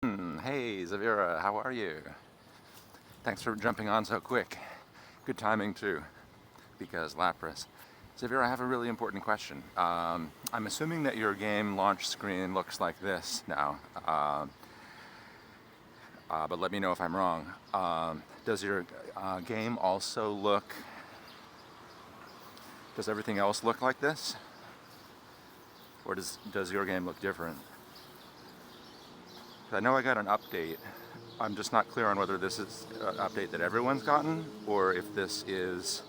Hey, Zavira, how are you? Thanks for jumping on so quick. Good timing, too, because lapras. Zavira, I have a really important question. I'm assuming that your game launch screen looks like this now, but let me know if I'm wrong. Does your game also look, does everything else look like this? Or does your game look different? I know I got an update. I'm just not clear on whether this is an update that everyone's gotten or if this is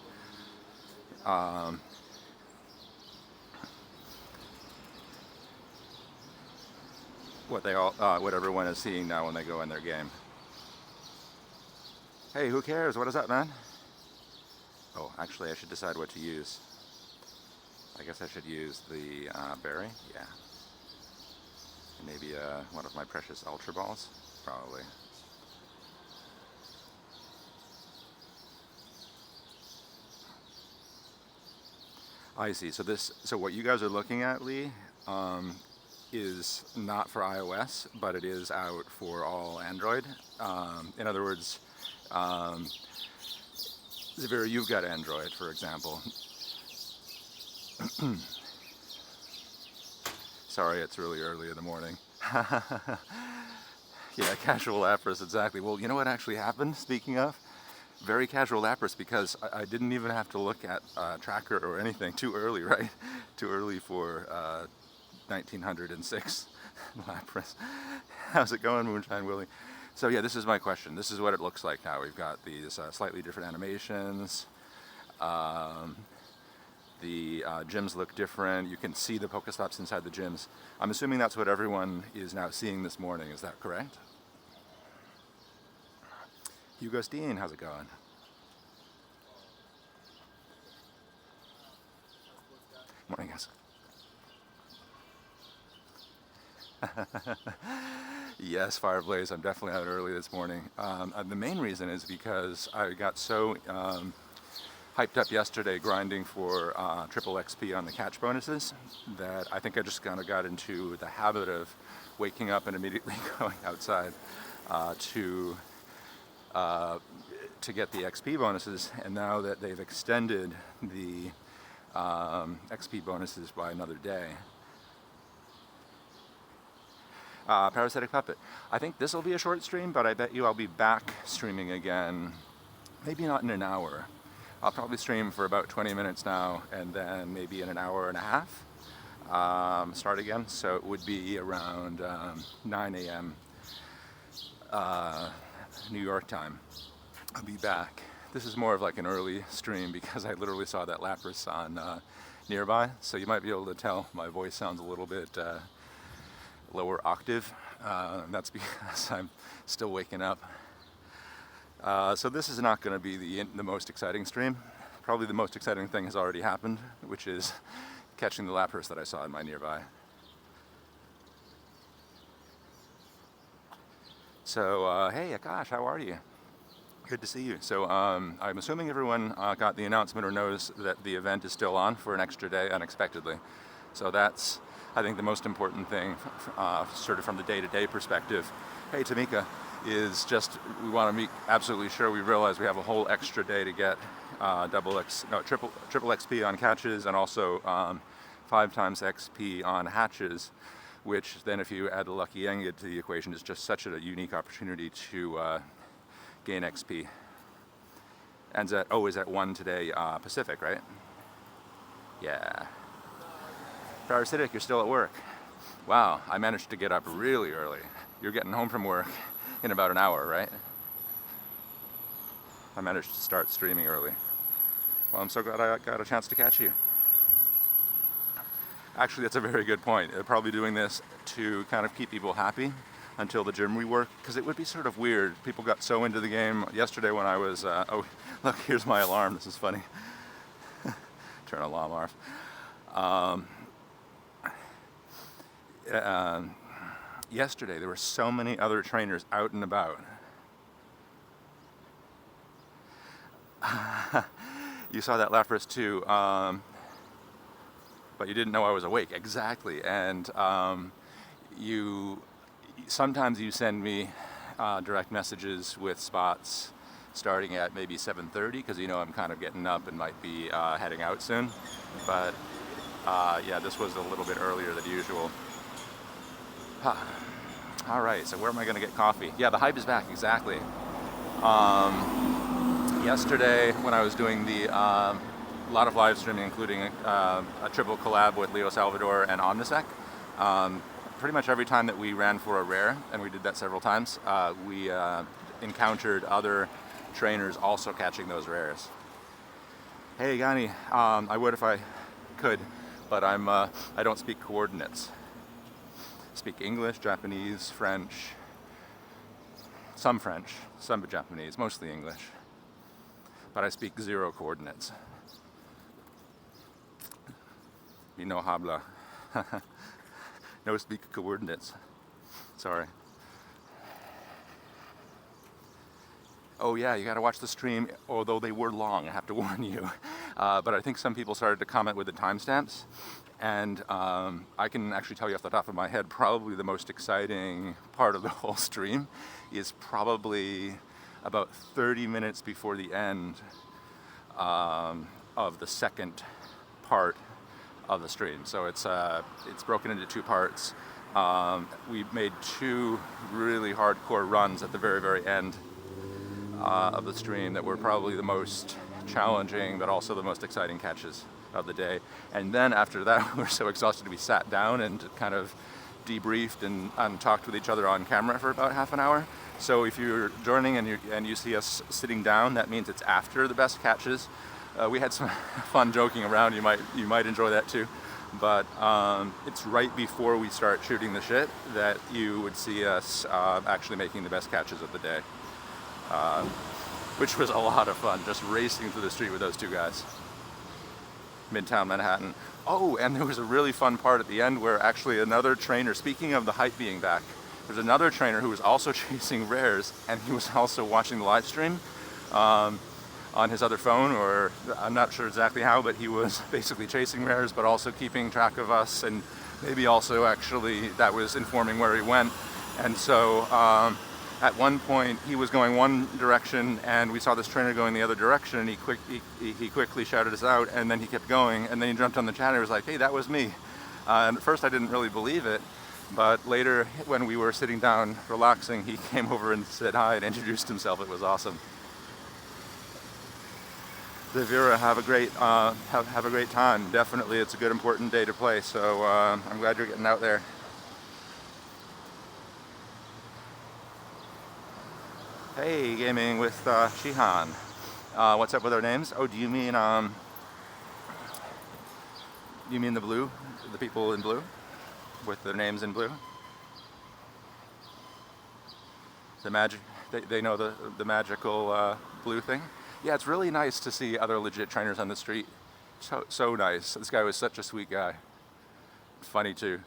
what everyone is seeing now when they go in their game. Hey, who cares? What is up, man? Oh, actually, I should decide what to use. I guess I should use the berry. Yeah. Maybe one of my precious ultra balls. Probably. I see. So what you guys are looking at, Lee, is not for iOS, but it is out for all Android. In other words, Zavira, you've got Android, for example. Sorry, it's really early in the morning. Yeah, casual lapras, exactly. Well, you know what actually happened, speaking of? Very casual lapras, because I didn't even have to look at tracker or anything. Too early, right? Too early for 1906 lapras. How's it going, Moonshine Willie? So yeah, this is my question. This is what it looks like now. We've got these slightly different animations. The gyms look different. You can see the Pokestops inside the gyms. I'm assuming that's what everyone is now seeing this morning. Is that correct? Hugo Steen, how's it going? Morning, guys. Yes, Fireblaze. I'm definitely out early this morning. The main reason is because I got so hyped up yesterday grinding for triple XP on the catch bonuses that I think I just kind of got into the habit of waking up and immediately going outside to get the XP bonuses. And now that they've extended the XP bonuses by another day. Parasitic Puppet. I think this will be a short stream, but I bet you I'll be back streaming again, maybe not in an hour. I'll probably stream for about 20 minutes now, and then maybe in an hour and a half, start again. So it would be around 9 a.m. New York time. I'll be back. This is more of like an early stream because I literally saw that lapras on nearby, so you might be able to tell my voice sounds a little bit lower octave. That's because I'm still waking up. So this is not going to be the most exciting stream. Probably the most exciting thing has already happened, which is catching the lapras that I saw in my nearby. So hey Akash, how are you? Good to see you. So I'm assuming everyone got the announcement or knows that the event is still on for an extra day unexpectedly. So that's, I think, the most important thing, sort of from the day-to-day perspective. Hey, Tamika, is just we want to be absolutely sure we realize we have a whole extra day to get triple XP on catches and also 5 times XP on hatches, which then if you add the lucky Engid to the equation is just such a unique opportunity to gain XP. Ends at, is at 1 today Pacific, right? Yeah. Parasitic, you're still at work. Wow, I managed to get up really early. You're getting home from work in about an hour, right? I managed to start streaming early. Well, I'm so glad I got a chance to catch you. Actually, that's a very good point. They're probably doing this to kind of keep people happy until the gym rework, because it would be sort of weird. People got so into the game yesterday when I was, oh, look, here's my alarm. This is funny. Turn alarm off. Yesterday there were so many other trainers out and about. You saw that lapras too, but you didn't know I was awake. Exactly. And you Sometimes you send me direct messages with spots starting at maybe 7:30 because you know I'm kind of getting up and might be heading out soon. But yeah, this was a little bit earlier than usual. All right, so where am I going to get coffee? Yeah, the hype is back, exactly. Yesterday, when I was doing a lot of live streaming, including a triple collab with Leo Salvador and Omnisec, pretty much every time that we ran for a rare, and we did that several times, we encountered other trainers also catching those rares. Hey, Yanni, I would if I could, but I don't speak coordinates. I speak English, Japanese, French, some Japanese, mostly English. But I speak 0 coordinates. Y no habla. No speak coordinates. Sorry. Oh yeah, you gotta watch the stream, although they were long, I have to warn you. But I think some people started to comment with the timestamps. And I can actually tell you off the top of my head, probably the most exciting part of the whole stream is probably about 30 minutes before the end of the second part of the stream. So it's broken into 2 parts. We made 2 really hardcore runs at the very, very end of the stream that were probably the most challenging, but also the most exciting catches of the day. And then after that, we were so exhausted we sat down and kind of debriefed and talked with each other on camera for about half an hour. So if you're joining and you see us sitting down, that means it's after the best catches. We had some fun joking around. You might enjoy that too. But it's right before we start shooting the shit that you would see us actually making the best catches of the day, which was a lot of fun, just racing through the street with those 2 guys. Midtown Manhattan. Oh, and there was a really fun part at the end where actually another trainer, speaking of the hype being back, there's another trainer who was also chasing rares, and he was also watching the live stream on his other phone, or I'm not sure exactly how, but he was basically chasing rares, but also keeping track of us, and maybe also actually that was informing where he went. And so at one point he was going one direction and we saw this trainer going the other direction, and he quickly shouted us out, and then he kept going, and then he jumped on the chat and he was like, hey, that was me. And at first I didn't really believe it, but later when we were sitting down relaxing, he came over and said hi and introduced himself. It was awesome. Vera, have a great time. Definitely, it's a good, important day to play, so I'm glad you're getting out there. Hey, gaming with Shihan. What's up with our names? Oh, do you mean the blue? The people in blue? With their names in blue? The magic, they know the magical blue thing? Yeah, it's really nice to see other legit trainers on the street. So nice. This guy was such a sweet guy. Funny too.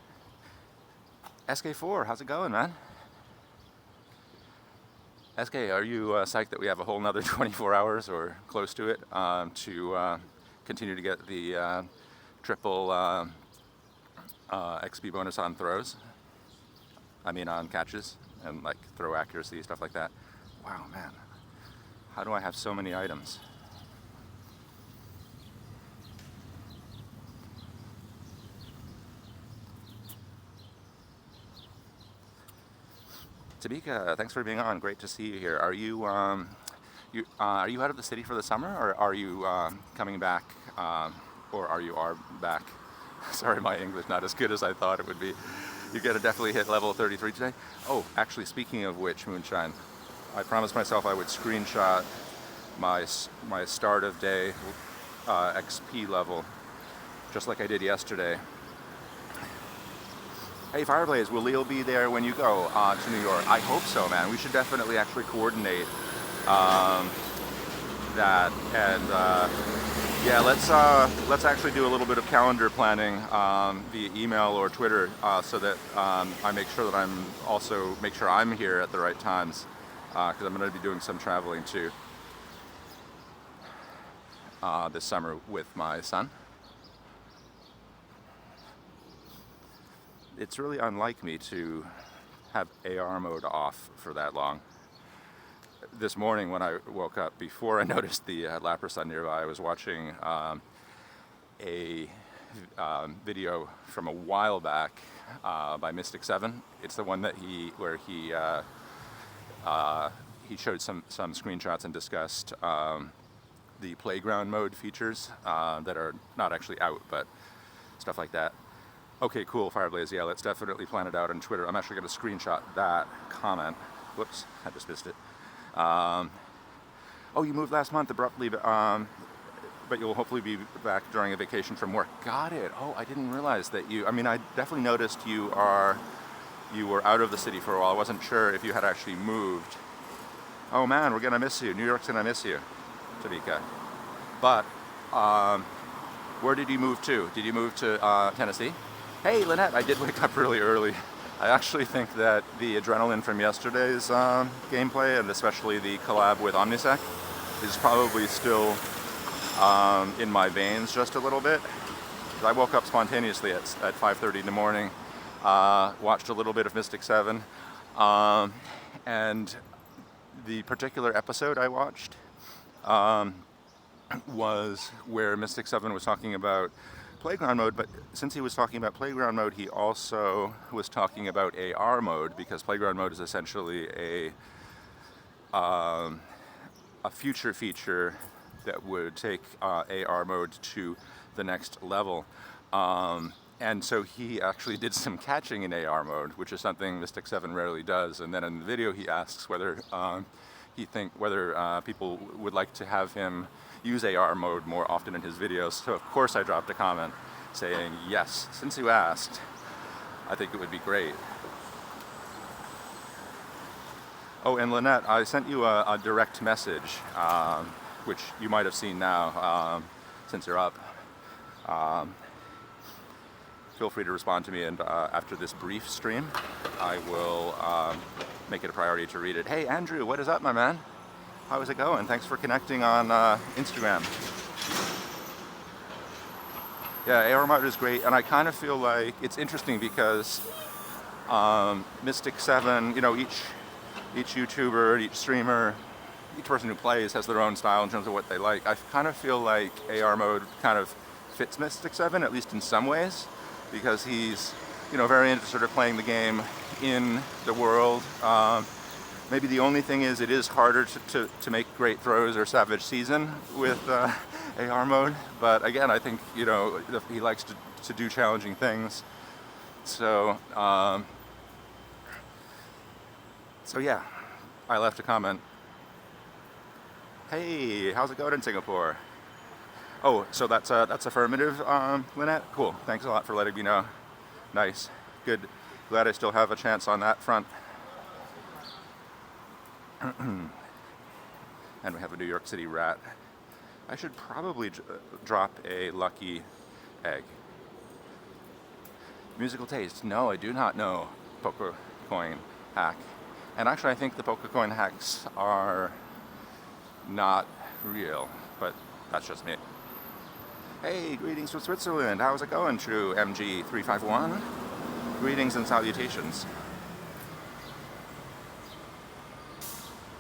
SK4, how's it going, man? SK, are you psyched that we have a whole nother 24 hours or close to it to continue to get the triple XP bonus on throws? I mean on catches and like throw accuracy, stuff like that. Wow, man. How do I have so many items? Tabika, thanks for being on. Great to see you here. Are you are you out of the city for the summer, or are you coming back, or are you back? Sorry, my English not as good as I thought it would be. You gotta definitely hit level 33 today. Oh, actually, speaking of which, Moonshine, I promised myself I would screenshot my start of day XP level, just like I did yesterday. Hey Fireblaze, will Leo be there when you go to New York? I hope so, man. We should definitely actually coordinate that, and yeah, let's actually do a little bit of calendar planning via email or Twitter, so that I make sure that I'm here at the right times, because I'm going to be doing some traveling too this summer with my son. It's really unlike me to have AR mode off for that long. This morning when I woke up, before I noticed the lapras nearby, I was watching a video from a while back by Mystic7. It's the one that where he showed some screenshots and discussed the playground mode features that are not actually out, but stuff like that. Okay, cool, Fireblaze. Yeah, let's definitely plan it out on Twitter. I'm actually going to screenshot that comment. Whoops, I just missed it. Oh, you moved last month abruptly, but you'll hopefully be back during a vacation from work. Got it. Oh, I didn't realize that you, I mean, I definitely noticed you were out of the city for a while. I wasn't sure if you had actually moved. Oh man, we're gonna miss you. New York's gonna miss you, Tamika. But, where did you move to? Did you move to Tennessee? Hey, Lynette, I did wake up really early. I actually think that the adrenaline from yesterday's gameplay, and especially the collab with Omnisec, is probably still in my veins just a little bit. I woke up spontaneously at 5:30 in the morning, watched a little bit of Mystic7, and the particular episode I watched was where Mystic7 was talking about playground mode, but since he was talking about playground mode, he also was talking about AR mode, because playground mode is essentially a future feature that would take AR mode to the next level. And so he actually did some catching in AR mode, which is something Mystic7 rarely does. And then in the video, he asks whether whether people would like to have him use AR mode more often in his videos. So of course I dropped a comment saying, yes, since you asked, I think it would be great. Oh, and Lynette, I sent you a direct message, which you might have seen now, since you're up. Feel free to respond to me, and after this brief stream, I will make it a priority to read it. Hey, Andrew, what is up, my man? How is it going? Thanks for connecting on Instagram. Yeah, AR mode is great, and I kind of feel like it's interesting because Mystic7, you know, each YouTuber, each streamer, each person who plays has their own style in terms of what they like. I kind of feel like AR mode kind of fits Mystic7, at least in some ways, because he's, you know, very into sort of playing the game in the world. Maybe the only thing is it is harder to make great throws or Savage Season with AR mode, but again, I think, you know, he likes to do challenging things. So, so yeah, I left a comment. Hey, how's it going in Singapore? Oh, so that's affirmative, Lynette? Cool, thanks a lot for letting me know. Nice, good, glad I still have a chance on that front. And we have a New York City rat. I should probably drop a lucky egg. Musical taste? No, I do not know Poker Coin hack. And actually, I think the Poker Coin hacks are not real, but that's just me. Hey, greetings from Switzerland. How's it going, True MG351? Greetings and salutations.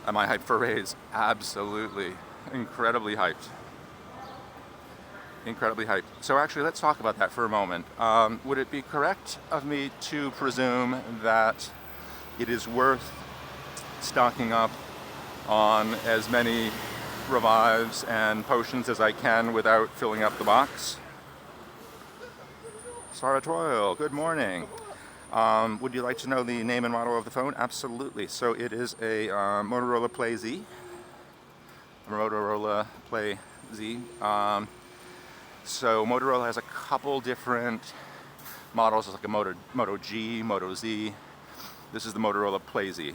Am I hyped for raids? Absolutely. Incredibly hyped. Incredibly hyped. So actually, let's talk about that for a moment. Would it be correct of me to presume that it is worth stocking up on as many revives and potions as I can without filling up the box? Saratoil, good morning. Would you like to know the name and model of the phone? Absolutely. So it is a Motorola Play Z. Motorola Play Z. So Motorola has a couple different models. It's like a Moto G, Moto Z. This is the Motorola Play Z.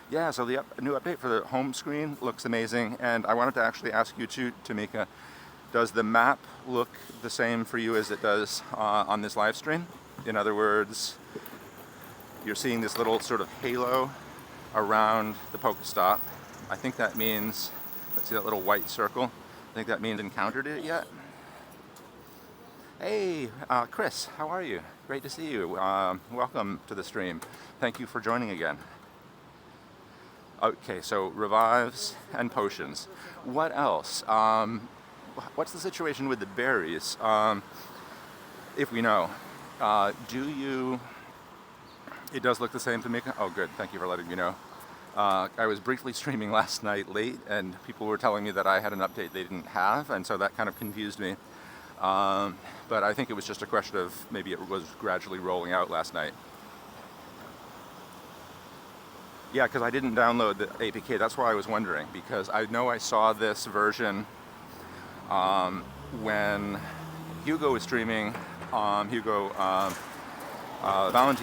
Yeah, so the new update for the home screen looks amazing. And I wanted to actually ask you too, Tamika, does the map look the same for you as it does on this live stream? In other words, you're seeing this little sort of halo around the Pokestop. I think that means, let's see that little white circle. I think that means encountered it yet. Hey, Chris, how are you? Great to see you. Welcome to the stream. Thank you for joining again. Okay, so revives and potions. What else? What's the situation with the berries? If we know. Do you... It does look the same to me. Oh, good. Thank you for letting me know. I was briefly streaming last night late, and people were telling me that I had an update they didn't have, and so that kind of confused me. But I think it was just a question of maybe it was gradually rolling out last night. Yeah, because I didn't download the APK. That's why I was wondering, because I know I saw this version when Hugo was streaming. Valentine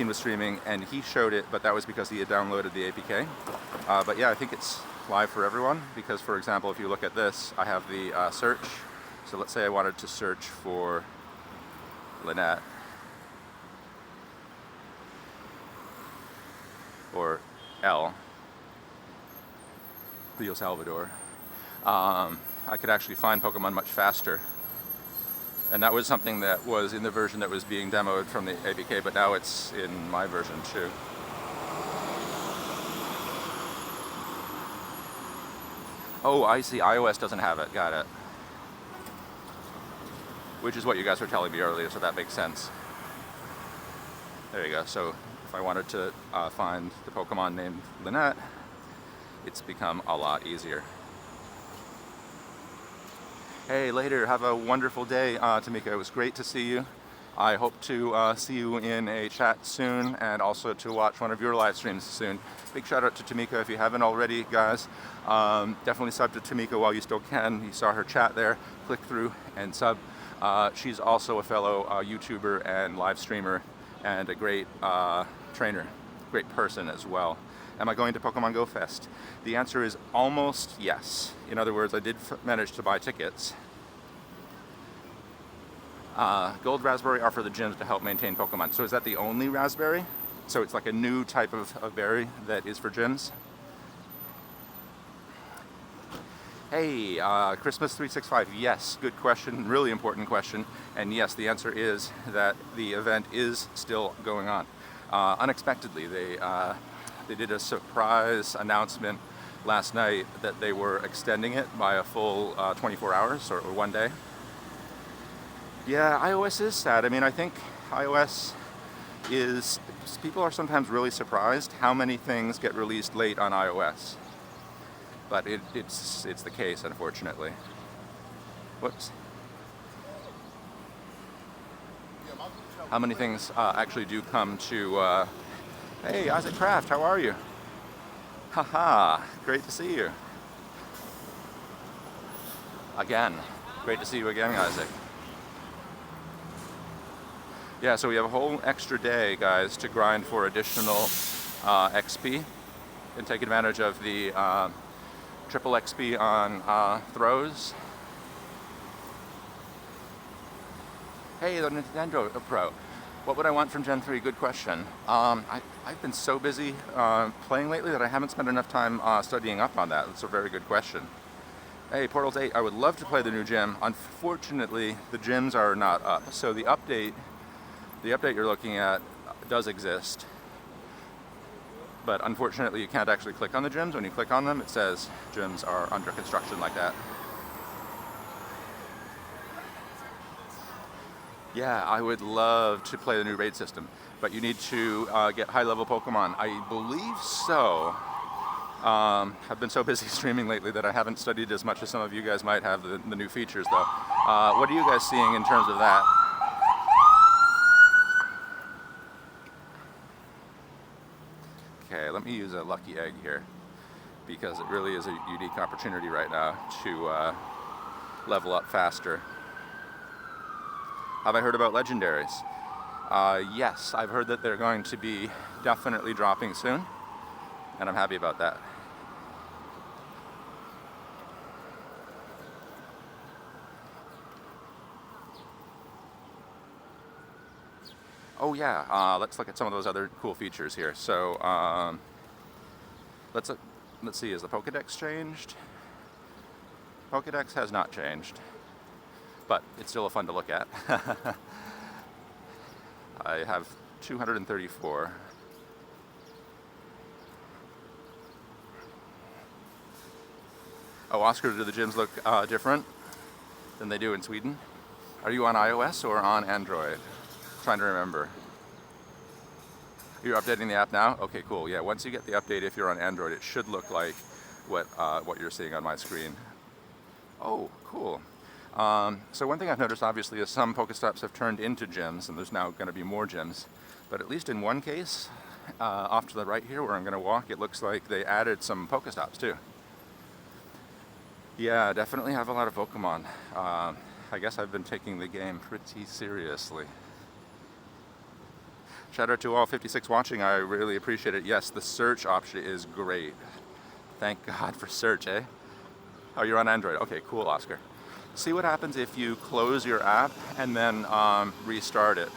was streaming, and he showed it, but that was because he had downloaded the APK. But yeah, I think it's live for everyone, because, for example, if you look at this, I have the search. So let's say I wanted to search for Lynette, or El Salvador. I could actually find Pokemon much faster. And that was something that was in the version that was being demoed from the APK, but now it's in my version too. Oh, I see. iOS doesn't have it. Got it. Which is what you guys were telling me earlier, so that makes sense. There you go. So if I wanted to find the Pokemon named Lynette, it's become a lot easier. Hey, later. Have a wonderful day, Tamika. It was great to see you. I hope to see you in a chat soon, and also to watch one of your live streams soon. Big shout out to Tamika if you haven't already, guys. Definitely sub to Tamika while you still can. You saw her chat there. Click through and sub. She's also a fellow YouTuber and live streamer, and a great trainer, great person as well. Am I going to Pokemon Go Fest? The answer is almost yes. In other words, I did manage to buy tickets. Gold Raspberry are for the gyms to help maintain Pokemon. So is that the only raspberry? So it's like a new type of berry that is for gyms? Hey, Christmas 365, yes, good question, really important question. And yes, the answer is that the event is still going on. Unexpectedly, they did a surprise announcement last night that they were extending it by a full 24 hours or one day. Yeah, iOS is sad. I mean, I think iOS is, people are sometimes really surprised how many things get released late on iOS. But it's the case, unfortunately. Whoops. How many things actually do come to... Hey, Isaac Kraft, how are you? Haha, great to see you. Again. Great to see you again, Isaac. Yeah, so we have a whole extra day, guys, to grind for additional XP and take advantage of the triple XP on throws. Hey, the Nintendo Pro. What would I want from Gen 3? Good question. I've been so busy playing lately that I haven't spent enough time studying up on that. That's a very good question. Hey, Portals 8, I would love to play the new gym. Unfortunately, the gyms are not up. So the update you're looking at does exist. But unfortunately, you can't actually click on the gyms. When you click on them, it says gyms are under construction like that. Yeah, I would love to play the new raid system, but you need to get high-level Pokemon. I believe so. I've been so busy streaming lately that I haven't studied as much as some of you guys might have the new features, though. What are you guys seeing in terms of that? Okay, let me use a lucky egg here, because it really is a unique opportunity right now to level up faster. Have I heard about legendaries? Yes, I've heard that they're going to be definitely dropping soon, and I'm happy about that. Oh yeah, let's look at some of those other cool features here. So let's see, is the Pokedex changed? Pokedex has not changed. but it's still fun to look at. I have 234. Oh, Oscar, do the gyms look different than they do in Sweden? Are you on iOS or on Android? Trying to remember. You're updating the app now? Okay, cool. Yeah, once you get the update, if you're on Android, it should look like what you're seeing on my screen. Oh, cool. So one thing I've noticed, obviously, is some Pokestops have turned into gyms, and there's now going to be more gyms. But at least in one case, off to the right here where I'm going to walk, it looks like they added some Pokestops too. Yeah, definitely have a lot of Pokemon. I guess I've been taking the game pretty seriously. Shout out to all 56 watching, I really appreciate it. Yes, the search option is great. Thank God for search, eh? Oh, you're on Android. Okay, cool, Oscar. See what happens if you close your app and then restart it.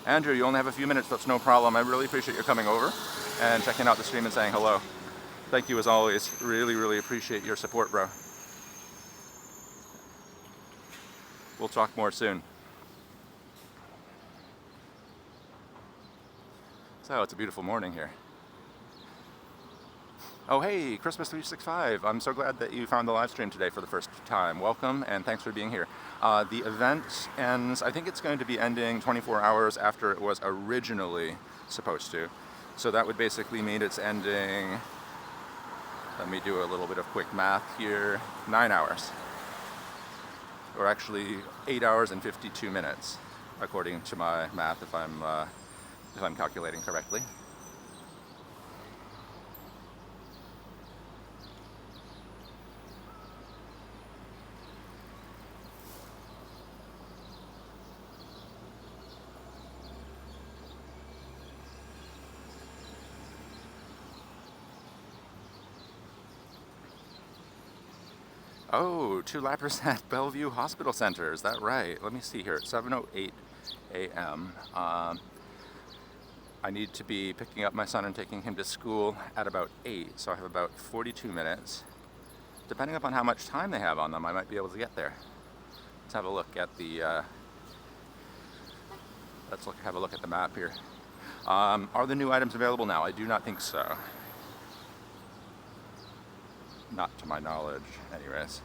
Andrew, you only have a few minutes, that's no problem. I really appreciate you coming over and checking out the stream and saying hello. Thank you as always. Really, really appreciate your support, bro. We'll talk more soon. So it's a beautiful morning here. Oh hey, Christmas 365. I'm so glad that you found the live stream today for the first time. Welcome and thanks for being here. The event ends, I think it's going to be ending 24 hours after it was originally supposed to. So that would basically mean it's ending, let me do a little bit of quick math here, 9 hours. Or actually 8 hours and 52 minutes, according to my math, if I'm calculating correctly. Oh, 2 lapras at Bellevue Hospital Center, is that right? Let me see here, it's 7:08 a.m. I need to be picking up my son and taking him to school at about 8, so I have about 42 minutes. Depending upon how much time they have on them, I might be able to get there. Let's have a look at the have a look at the map here. Are the new items available now? I do not think so. Not to my knowledge, anyways.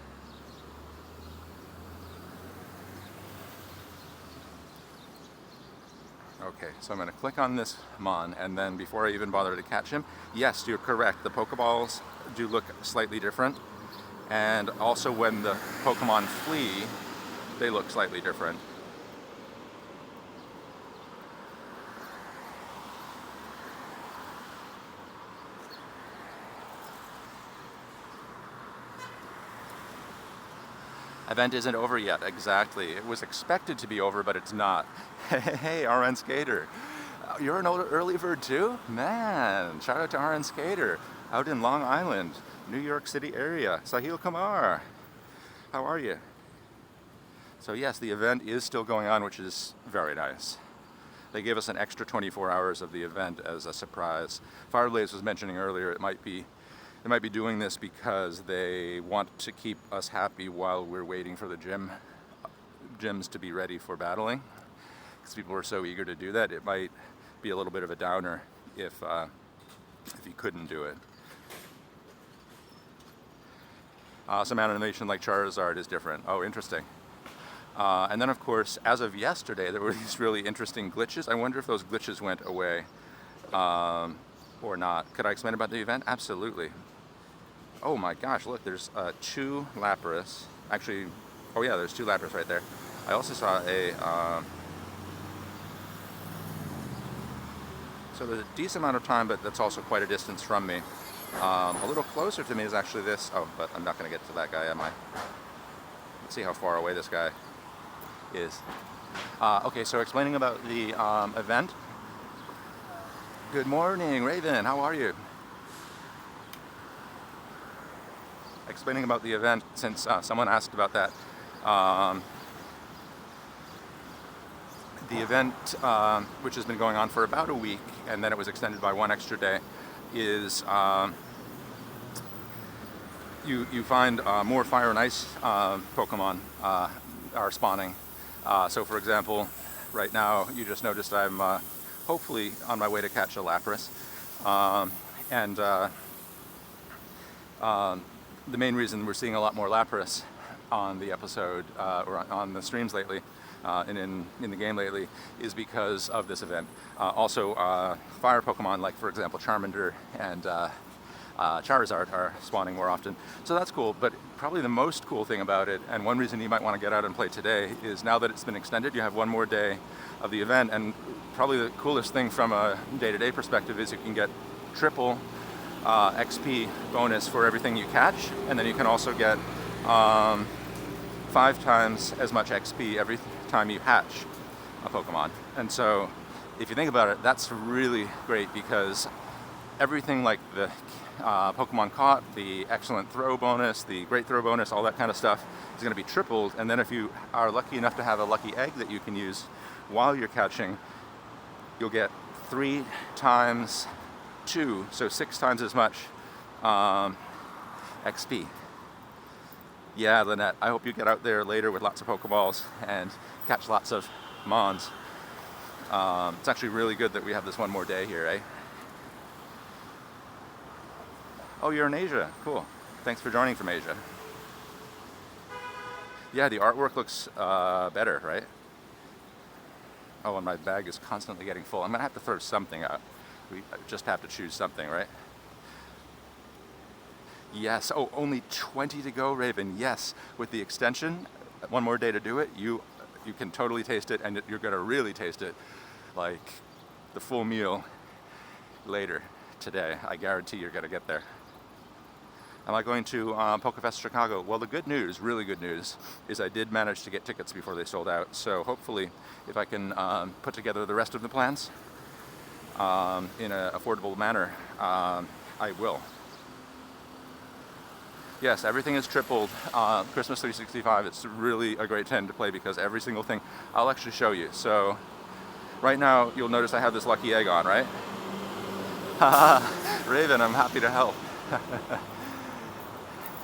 Okay, so I'm going to click on this Mon, and then before I even bother to catch him, yes, you're correct. The Pokeballs do look slightly different, and also when the Pokemon flee, they look slightly different. Event isn't over yet, exactly. It was expected to be over, but it's not. Hey, RN Skater. You're an early bird too? Man, shout out to RN Skater, out in Long Island, New York City area. Sahil Kumar, how are you? So yes, the event is still going on, which is very nice. They gave us an extra 24 hours of the event as a surprise. Fireblaze was mentioning earlier, they might be doing this because they want to keep us happy while we're waiting for the gyms to be ready for battling. Because people are so eager to do that, it might be a little bit of a downer if you couldn't do it. Some animation like Charizard is different. Oh, interesting. And then, of course, as of yesterday, there were these really interesting glitches. I wonder if those glitches went away or not. Could I explain about the event? Absolutely. Oh my gosh, look, there's 2 lapras. Actually, oh yeah, there's 2 lapras right there. I also saw so there's a decent amount of time, but that's also quite a distance from me. A little closer to me is actually this, oh, but I'm not going to get to that guy, am I? Let's see how far away this guy is. Okay, so explaining about the event. Good morning, Raven, how are you? Explaining about the event, since someone asked about that. The event, which has been going on for about a week, and then it was extended by 1 extra day, is you find more Fire and Ice Pokemon are spawning. So for example, right now you just noticed I'm hopefully on my way to catch a lapras. And the main reason we're seeing a lot more lapras on the episode or on the streams lately and in the game lately is because of this event. Also, fire Pokemon like, for example, Charmander and Charizard are spawning more often. So that's cool, but probably the most cool thing about it, and one reason you might want to get out and play today, is now that it's been extended, you have one more day of the event, and probably the coolest thing from a day-to-day perspective is you can get triple XP bonus for everything you catch, and then you can also get 5 times as much XP every time you hatch a Pokemon. And so if you think about it, that's really great, because everything like the Pokemon caught, the excellent throw bonus, the great throw bonus, all that kind of stuff is going to be tripled. And then if you are lucky enough to have a lucky egg that you can use while you're catching, you'll get 3 times 2, so 6 times as much XP. Yeah, Lynette, I hope you get out there later with lots of Pokeballs and catch lots of Mons. It's actually really good that we have this one more day here, eh? Oh, you're in Asia. Cool. Thanks for joining from Asia. Yeah, the artwork looks better, right? Oh, and my bag is constantly getting full. I'm going to have to throw something out. We just have to choose something, right? Yes. Oh, only 20 to go, Raven. Yes. With the extension, one more day to do it, you can totally taste it, and you're going to really taste it like the full meal later today. I guarantee you're going to get there. Am I going to PokeFest Chicago? Well, the good news, really good news, is I did manage to get tickets before they sold out. So hopefully, if I can put together the rest of the plans in an affordable manner, I will. Yes, everything is tripled. Christmas 365, it's really a great time to play because every single thing, I'll actually show you. So right now, you'll notice I have this lucky egg on, right? Raven, I'm happy to help.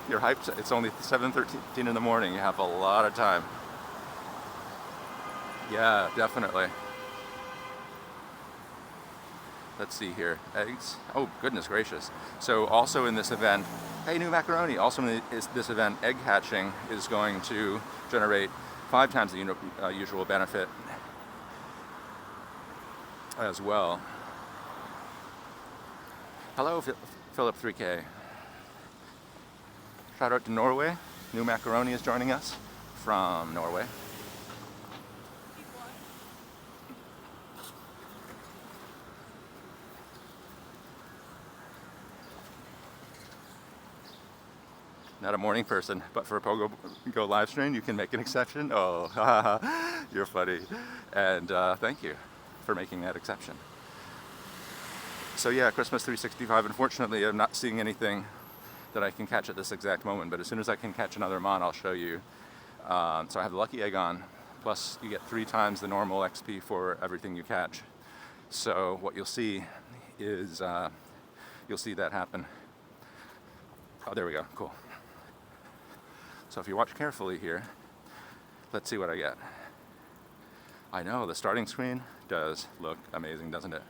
You're hyped. It's only 7:13 in the morning. You have a lot of time. Yeah, definitely. Let's see here. Eggs. Oh, goodness gracious. So also in this event, hey, new macaroni. Also in this event, egg hatching is going to generate 5 times the usual benefit as well. Hello, Philip 3K. Shout out to Norway. New Macaroni is joining us from Norway. Not a morning person, but for a Pogo Go live stream, you can make an exception. Oh, you're funny. And thank you for making that exception. So yeah, Christmas 365. Unfortunately, I'm not seeing anything that I can catch at this exact moment, but as soon as I can catch another Mon, I'll show you. So I have the lucky egg on, plus you get 3 times the normal XP for everything you catch. So what you'll see is, you'll see that happen. Oh, there we go, cool. So if you watch carefully here, let's see what I get. I know, the starting screen does look amazing, doesn't it?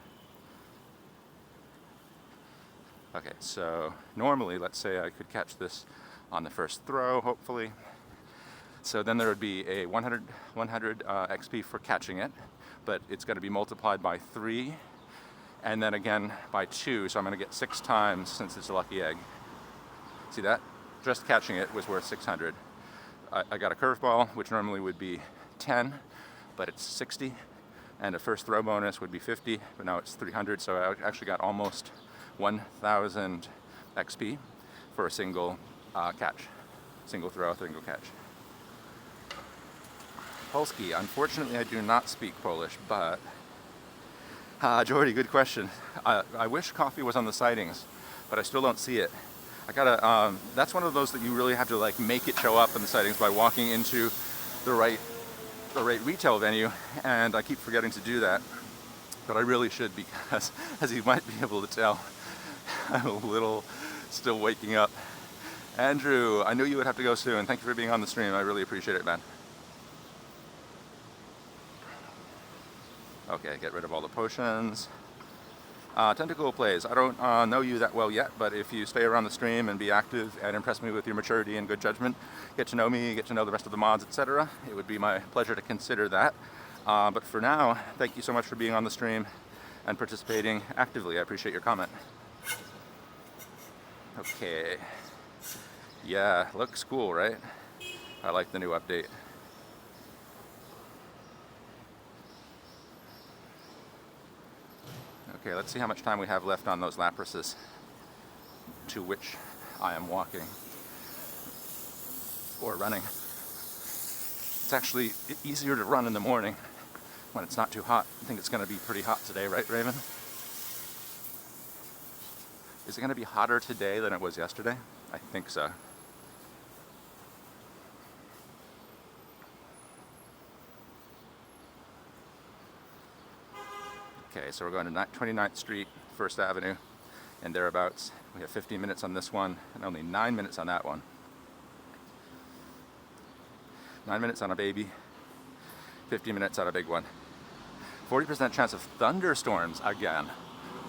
Okay, so normally, let's say I could catch this on the first throw, hopefully. So then there would be a 100 XP for catching it, but it's going to be multiplied by 3, and then again by 2, so I'm going to get 6 times since it's a lucky egg. See that? Just catching it was worth 600. I got a curveball, which normally would be 10, but it's 60, and a first throw bonus would be 50, but now it's 300, so I actually got almost 1,000 XP for a single catch, single throw, single catch. Polski, unfortunately I do not speak Polish, but Jordy, good question. I wish coffee was on the sightings, but I still don't see it. I gotta, that's one of those that you really have to like make it show up in the sightings by walking into the right retail venue, and I keep forgetting to do that, but I really should, because as you might be able to tell, I'm a little still waking up. Andrew, I knew you would have to go soon. Thank you for being on the stream. I really appreciate it, man. Okay, get rid of all the potions. Tentacle plays. I don't know you that well yet, but if you stay around the stream and be active and impress me with your maturity and good judgment, get to know me, get to know the rest of the mods, etc., it would be my pleasure to consider that. But for now, thank you so much for being on the stream and participating actively. I appreciate your comment. Okay. Yeah, looks cool, right? I like the new update. Okay, let's see how much time we have left on those laprases, to which I am walking or running. It's actually easier to run in the morning when it's not too hot. I think it's going to be pretty hot today, right, Raven? Is it going to be hotter today than it was yesterday? I think so. Okay, so we're going to 29th Street, 1st Avenue, and thereabouts. We have 15 minutes on this one, and only 9 minutes on that one. 9 minutes on a baby, 15 minutes on a big one. 40% chance of thunderstorms again.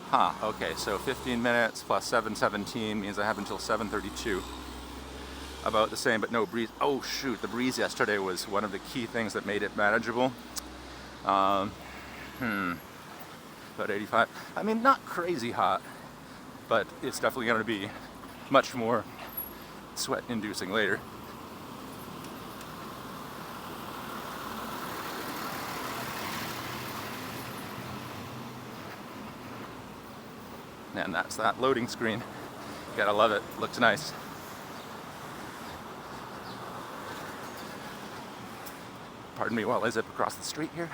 Huh, okay, so 15 minutes plus 7:17 means I have until 7:32. About the same, but no breeze. Oh shoot, the breeze yesterday was one of the key things that made it manageable. About 85. I mean, not crazy hot, but it's definitely going to be much more sweat-inducing later. And that's that loading screen. Gotta love it. Looks nice. Pardon me while I zip across the street here.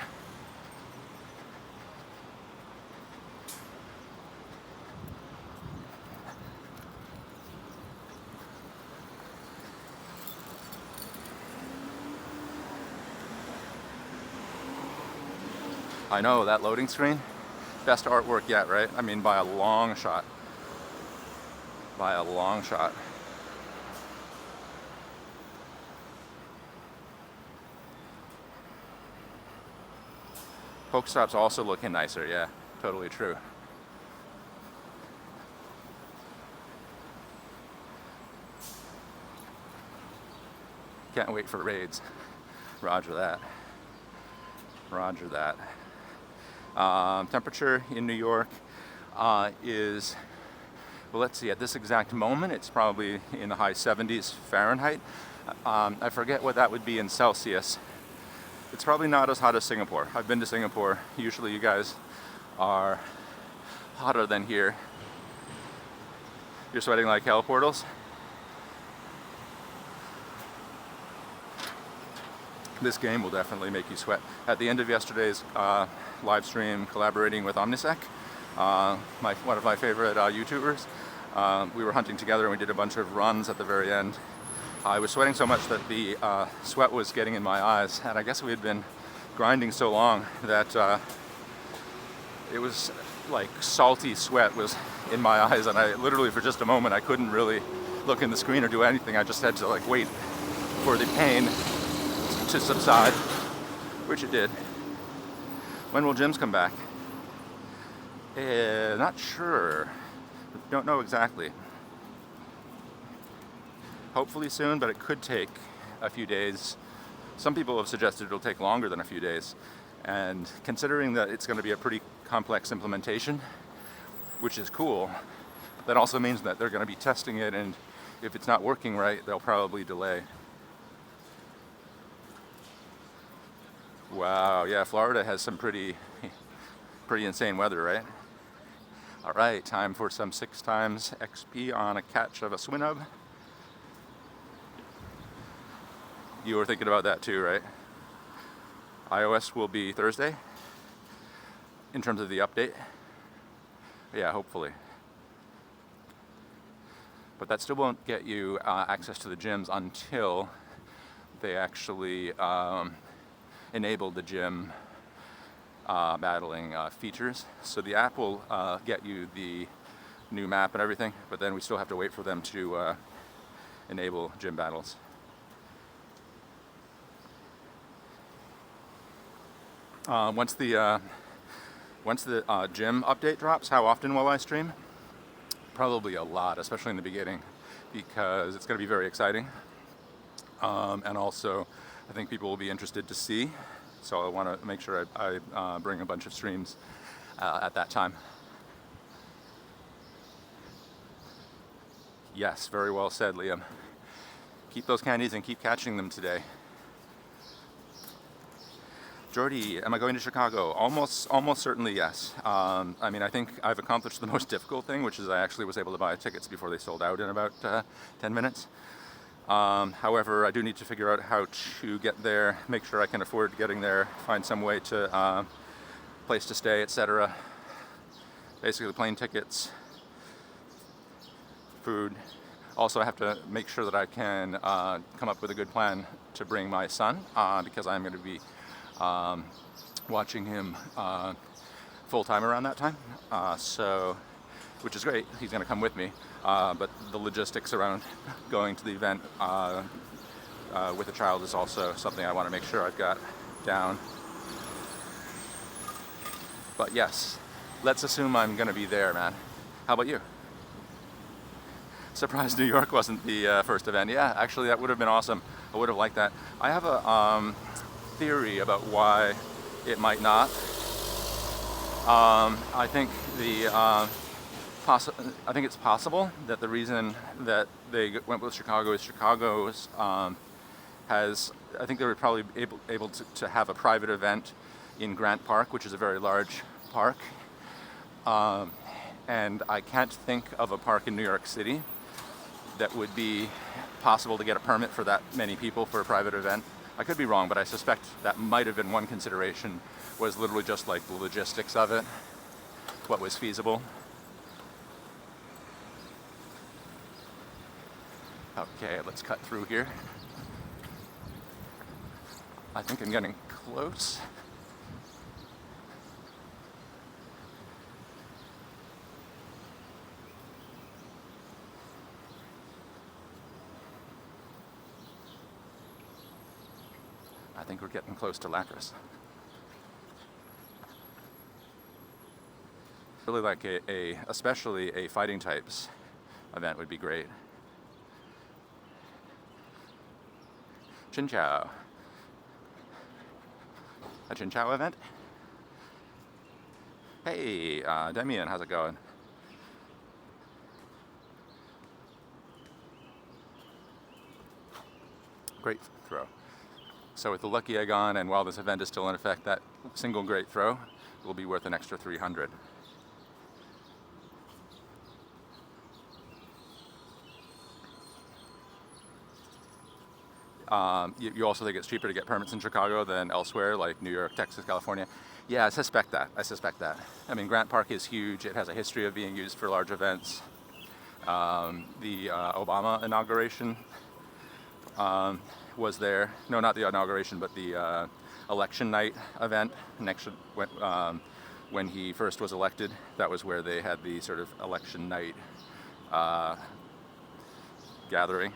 I know, that loading screen, best artwork yet, right? I mean, by a long shot. By a long shot. Pokestop's also looking nicer, yeah, totally true. Can't wait for raids. Roger that. Roger that. Temperature in New York is, well, let's see, at this exact moment, it's probably in the high 70s Fahrenheit. I forget what that would be in Celsius. It's probably not as hot as Singapore. I've been to Singapore. Usually you guys are hotter than here. You're sweating like hell, Portals? This game will definitely make you sweat. At the end of yesterday's live stream, collaborating with Omnisec, one of my favorite YouTubers, we were hunting together and we did a bunch of runs at the very end. I was sweating so much that the sweat was getting in my eyes, and I guess we had been grinding so long that it was like salty sweat was in my eyes, and I literally, for just a moment, I couldn't really look in the screen or do anything. I just had to like wait for the pain to subside, which it did. When will gyms come back? Not sure. Don't know exactly. Hopefully soon, but it could take a few days. Some people have suggested it'll take longer than a few days. And considering that it's going to be a pretty complex implementation, which is cool, that also means that they're going to be testing it, and if it's not working right, they'll probably delay. Wow, yeah, Florida has some pretty insane weather, right? All right, time for some 6 times XP on a catch of a swinub. You were thinking about that too, right? iOS will be Thursday in terms of the update. Yeah, hopefully. But that still won't get you access to the gyms until they actually enable the gym battling features. So the app will get you the new map and everything, but then we still have to wait for them to enable gym battles. Once the Once the gym update drops, how often will I stream? Probably a lot, especially in the beginning, because it's going to be very exciting. And also, I think people will be interested to see. So I want to make sure I bring a bunch of streams at that time. Yes, very well said, Liam. Keep those candies and keep catching them today. Jordy, am I going to Chicago? Almost certainly yes. I mean, I think I've accomplished the most difficult thing, which is I actually was able to buy tickets before they sold out in about 10 minutes. However, I do need to figure out how to get there, make sure I can afford getting there, find some way to place to stay, etc. Basically, plane tickets, food. Also, I have to make sure that I can come up with a good plan to bring my son, because I'm going to be watching him full-time around that time. Which is great. He's going to come with me. But the logistics around going to the event with a child is also something I want to make sure I've got down. But yes, let's assume I'm going to be there, man. How about you? Surprised New York wasn't the first event. Yeah, actually that would have been awesome. I would have liked that. I have a theory about why it might not. I think I think it's possible that the reason that they went with Chicago is Chicago's I think they were probably able to have a private event in Grant Park, which is a very large park. And I can't think of a park in New York City that would be possible to get a permit for that many people for a private event. I could be wrong, but I suspect that might have been one consideration, was literally just like the logistics of it, what was feasible. Okay, let's cut through here. I think I'm getting close. I think we're getting close to Lapras. Really like especially a fighting types event would be great. Chin Chow. A Chin Chow event? Hey, Demian, how's it going? Great throw. So with the lucky egg on, and while this event is still in effect, that single great throw will be worth an extra 300. You also think it's cheaper to get permits in Chicago than elsewhere, like New York, Texas, California? Yeah, I suspect that. I mean, Grant Park is huge. It has a history of being used for large events. The Obama inauguration was there. No, not the inauguration, but the election night event. When he first was elected, that was where they had the sort of election night gathering.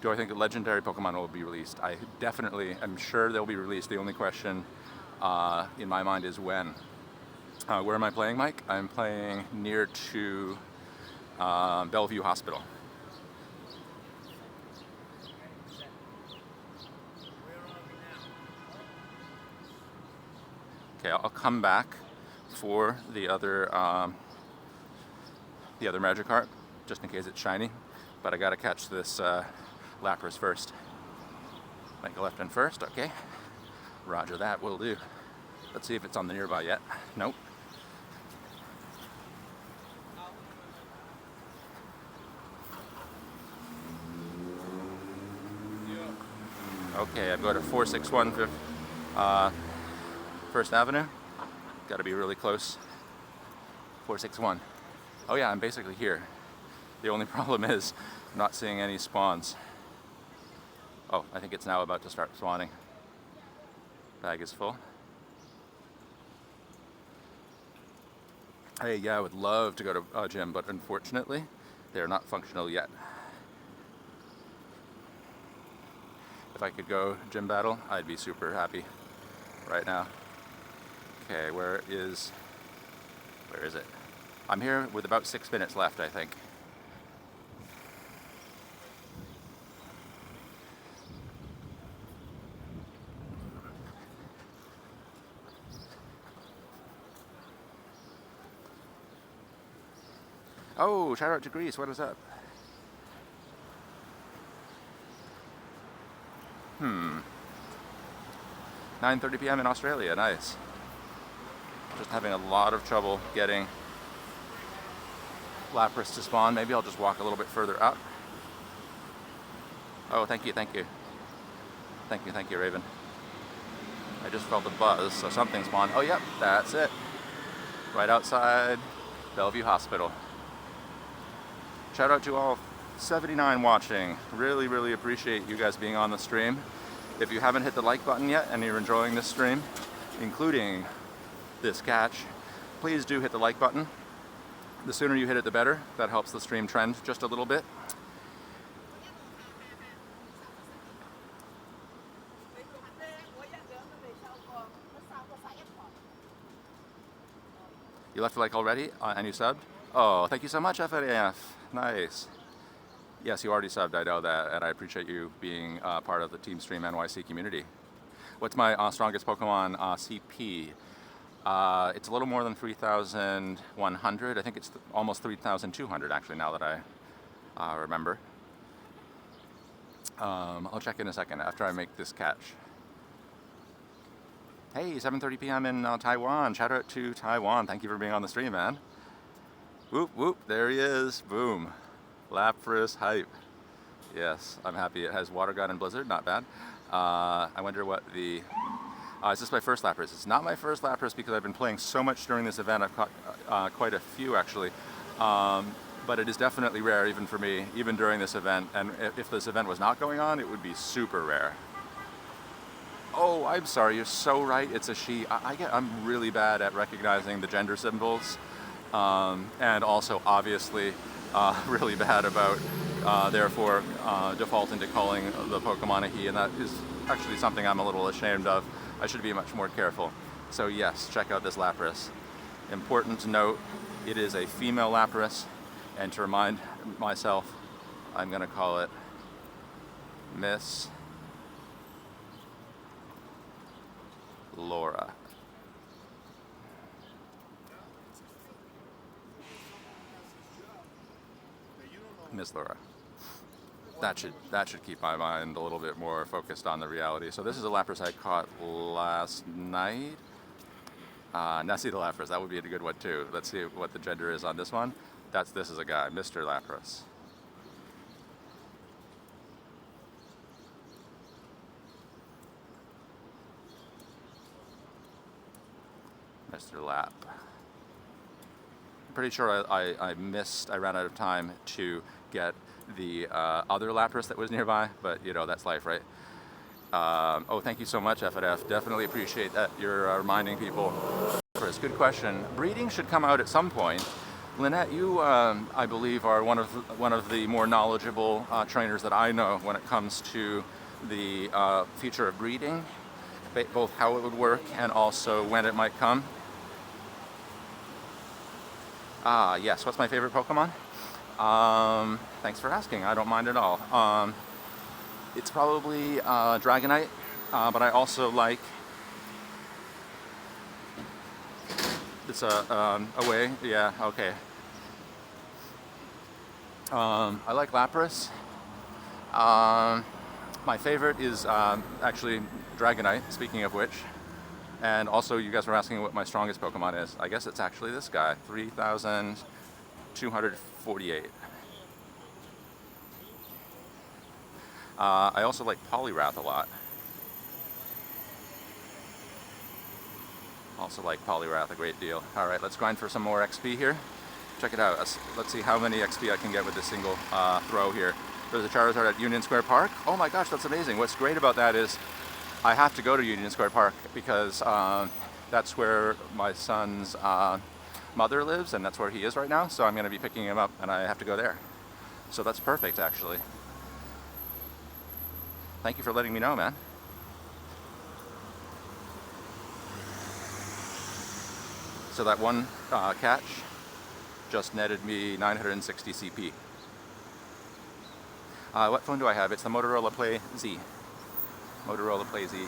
Do I think that legendary Pokemon will be released? I definitely am sure they'll be released. The only question in my mind is when. Where am I playing, Mike? I'm playing near to Bellevue Hospital. Okay, I'll come back for the other Magikarp, just in case it's shiny. But I gotta catch this Lapras first. Make a left and first, okay. Roger that, will do. Let's see if it's on the nearby yet. Nope. Okay, I've got a 461 First Avenue. Got to be really close. 461. Oh yeah, I'm basically here. The only problem is I'm not seeing any spawns. Oh, I think it's now about to start spawning. Bag is full. Hey, yeah, I would love to go to a gym, but unfortunately, they're not functional yet. If I could go gym battle, I'd be super happy right now. Okay, where is it? I'm here with about 6 minutes left, I think. Oh, shout out to Greece, what is up? 9:30 p.m. in Australia, nice. Just having a lot of trouble getting lapras to spawn. Maybe I'll just walk a little bit further up. Oh, thank you, thank you. Thank you, Raven. I just felt a buzz, so something spawned. Oh, yep, that's it. Right outside Bellevue Hospital. Shout out to all 79 watching. Really, really appreciate you guys being on the stream. If you haven't hit the like button yet and you're enjoying this stream, including this catch, please do hit the like button. The sooner you hit it, the better. That helps the stream trend just a little bit. You left a like already and you subbed? Oh, thank you so much, FNAF. Nice. Yes, you already subbed, I know that, and I appreciate you being part of the Team Stream NYC community. What's my strongest Pokemon CP? It's a little more than 3,100. I think it's almost 3,200 actually, now that I remember. I'll check in a second after I make this catch. Hey, 7:30 p.m. in Taiwan. Shout out to Taiwan. Thank you for being on the stream, man. Whoop, whoop, there he is. Boom. Lapras hype. Yes, I'm happy. It has Water Gun and Blizzard, not bad. I wonder what the... is this my first Lapras? It's not my first Lapras because I've been playing so much during this event. I've caught quite a few actually. But it is definitely rare even for me, even during this event. And if this event was not going on, it would be super rare. Oh, I'm sorry, you're so right, it's a she. I'm really bad at recognizing the gender symbols. And also, obviously, really bad about, therefore, defaulting to calling the Pokemon a he, and that is actually something I'm a little ashamed of. I should be much more careful. So yes, check out this Lapras. Important to note, it is a female Lapras, and to remind myself, I'm going to call it Miss Laura. Miss Laura. That should keep my mind a little bit more focused on the reality. So this is a Lapras I caught last night. Nessie the Lapras, that would be a good one too. Let's see what the gender is on this one. This is a guy, Mr. Lapras. Mr. Lap. Pretty sure I ran out of time to get the other Lapras that was nearby, but you know, that's life, right? Oh, thank you so much, FNF. Definitely appreciate that you're reminding people. Chris, good question. Breeding should come out at some point. Lynette, you, I believe, are one of the more knowledgeable trainers that I know when it comes to the future of breeding, both how it would work and also when it might come. Yes, what's my favorite Pokemon? Thanks for asking, I don't mind at all. It's probably Dragonite, but I also like... It's away, yeah, okay. I like Lapras. My favorite is actually Dragonite, speaking of which. And also, you guys were asking what my strongest Pokemon is. I guess it's actually this guy, 3,248. I also like Poliwrath a lot. Also like Poliwrath a great deal. All right, let's grind for some more XP here. Check it out. Let's see how many XP I can get with this single throw here. There's a Charizard at Union Square Park. Oh my gosh, that's amazing. What's great about that is I have to go to Union Square Park because that's where my son's mother lives, and that's where he is right now. So I'm going to be picking him up, and I have to go there. So that's perfect, actually. thank you for letting me know, man. So that one catch just netted me 960 CP. What phone do I have? It's the Motorola Play Z. Motorola Play Z.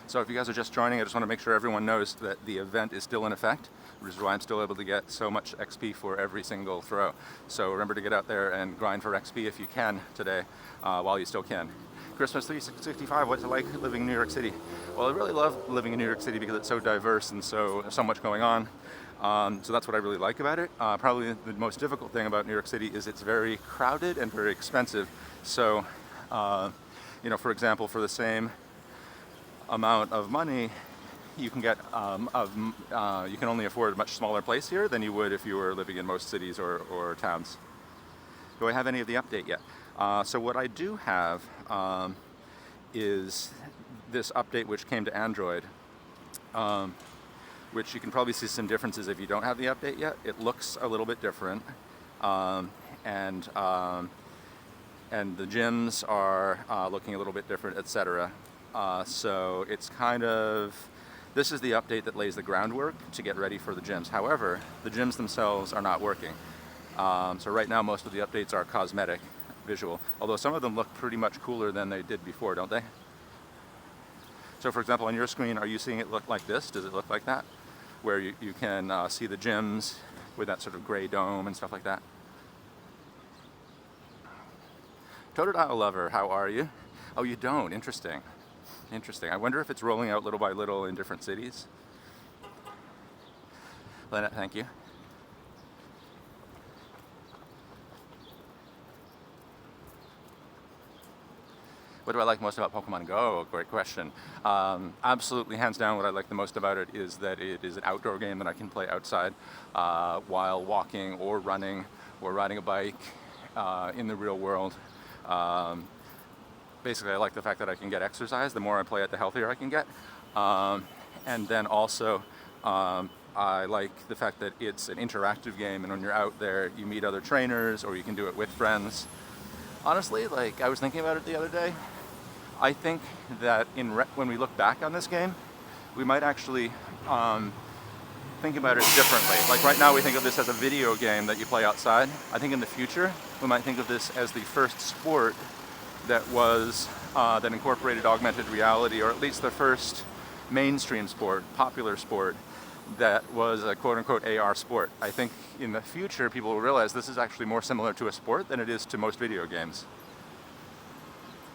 So if you guys are just joining, I just want to make sure everyone knows that the event is still in effect, which is why I'm still able to get so much XP for every single throw. So remember to get out there and grind for XP if you can today, while you still can. Christmas 365, what's it like living in New York City? Well, I really love living in New York City because it's so diverse and so much going on. So that's what I really like about it. Probably the most difficult thing about New York City is it's very crowded and very expensive. So, you know, for example, for the same amount of money, you can get you can only afford a much smaller place here than you would if you were living in most cities or towns. Do I have any of the update yet? So what I do have is this update which came to Android, which you can probably see some differences if you don't have the update yet. It looks a little bit different, and the gyms are looking a little bit different, etc. So it's kind of, this is the update that lays the groundwork to get ready for the gyms. However, the gyms themselves are not working. So right now most of the updates are cosmetic, visual, although some of them look pretty much cooler than they did before, don't they? So for example, on your screen, are you seeing it look like this? Does it look like that? Where you can see the gyms with that sort of gray dome and stuff like that? Totodile lover, how are you? Oh, you don't? Interesting. Interesting. I wonder if it's rolling out little by little in different cities. Lynette, thank you. What do I like most about Pokemon Go? Great question. Absolutely, hands down, what I like the most about it is that it is an outdoor game that I can play outside while walking or running or riding a bike in the real world. Basically, I like the fact that I can get exercise. The more I play it, the healthier I can get. And then also, I like the fact that it's an interactive game, and when you're out there, you meet other trainers, or you can do it with friends. Honestly, like, I was thinking about it the other day. I think that when we look back on this game, we might actually think about it differently. Like right now, we think of this as a video game that you play outside. I think in the future, we might think of this as the first sport that was that incorporated augmented reality, or at least the first mainstream sport, popular sport, that was a quote-unquote AR sport. I think in the future people will realize this is actually more similar to a sport than it is to most video games.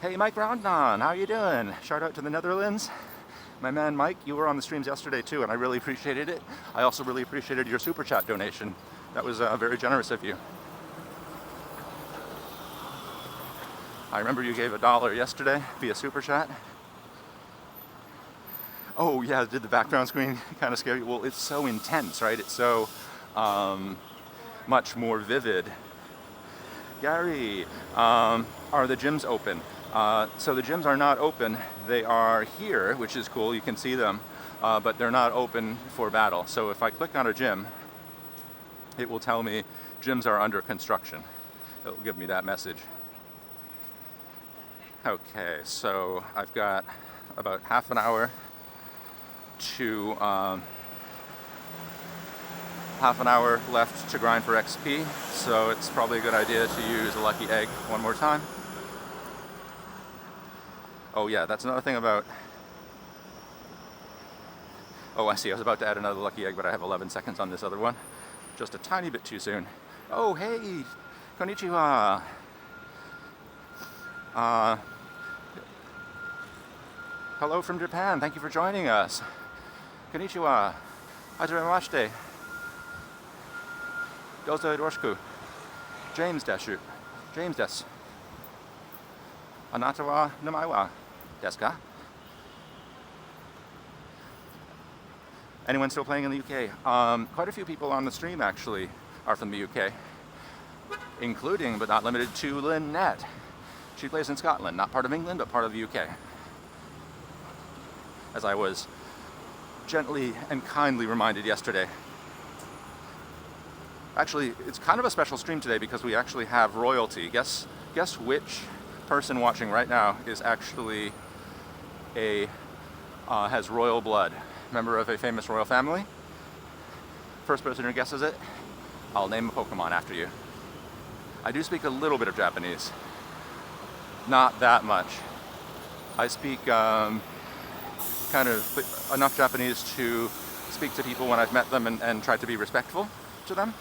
Hey Mike Roundnon, how you doing? Shout out to the Netherlands. My man Mike, you were on the streams yesterday too, and I really appreciated it. I also really appreciated your super chat donation. That was very generous of you. I remember you gave $1 yesterday via super chat. Oh yeah, did the background screen kind of scare you? Well, it's so intense, right? It's so much more vivid. Gary, are the gyms open? So the gyms are not open. They are here, which is cool. You can see them, but they're not open for battle. So if I click on a gym, it will tell me gyms are under construction. It will give me that message. Okay, so I've got about half an hour to left to grind for XP, so it's probably a good idea to use a lucky egg one more time. Oh yeah, that's another thing about... Oh, I see, I was about to add another lucky egg, but I have 11 seconds on this other one. Just a tiny bit too soon. Oh, hey! Konnichiwa! Hello from Japan, thank you for joining us. Konnichiwa. Hajimemashite. Dozo yoroshiku. James deshu. James desu. Anata wa namae wa desu ka? Anyone still playing in the UK? Quite a few people on the stream actually are from the UK, including but not limited to Lynette. She plays in Scotland, not part of England, but part of the UK. As I was gently and kindly reminded yesterday. Actually, it's kind of a special stream today because we actually have royalty. Guess which person watching right now is actually has royal blood, member of a famous royal family. First person who guesses it, I'll name a Pokemon after you. I do speak a little bit of Japanese, not that much. I speak kind of enough Japanese to speak to people when I've met them and try to be respectful to them.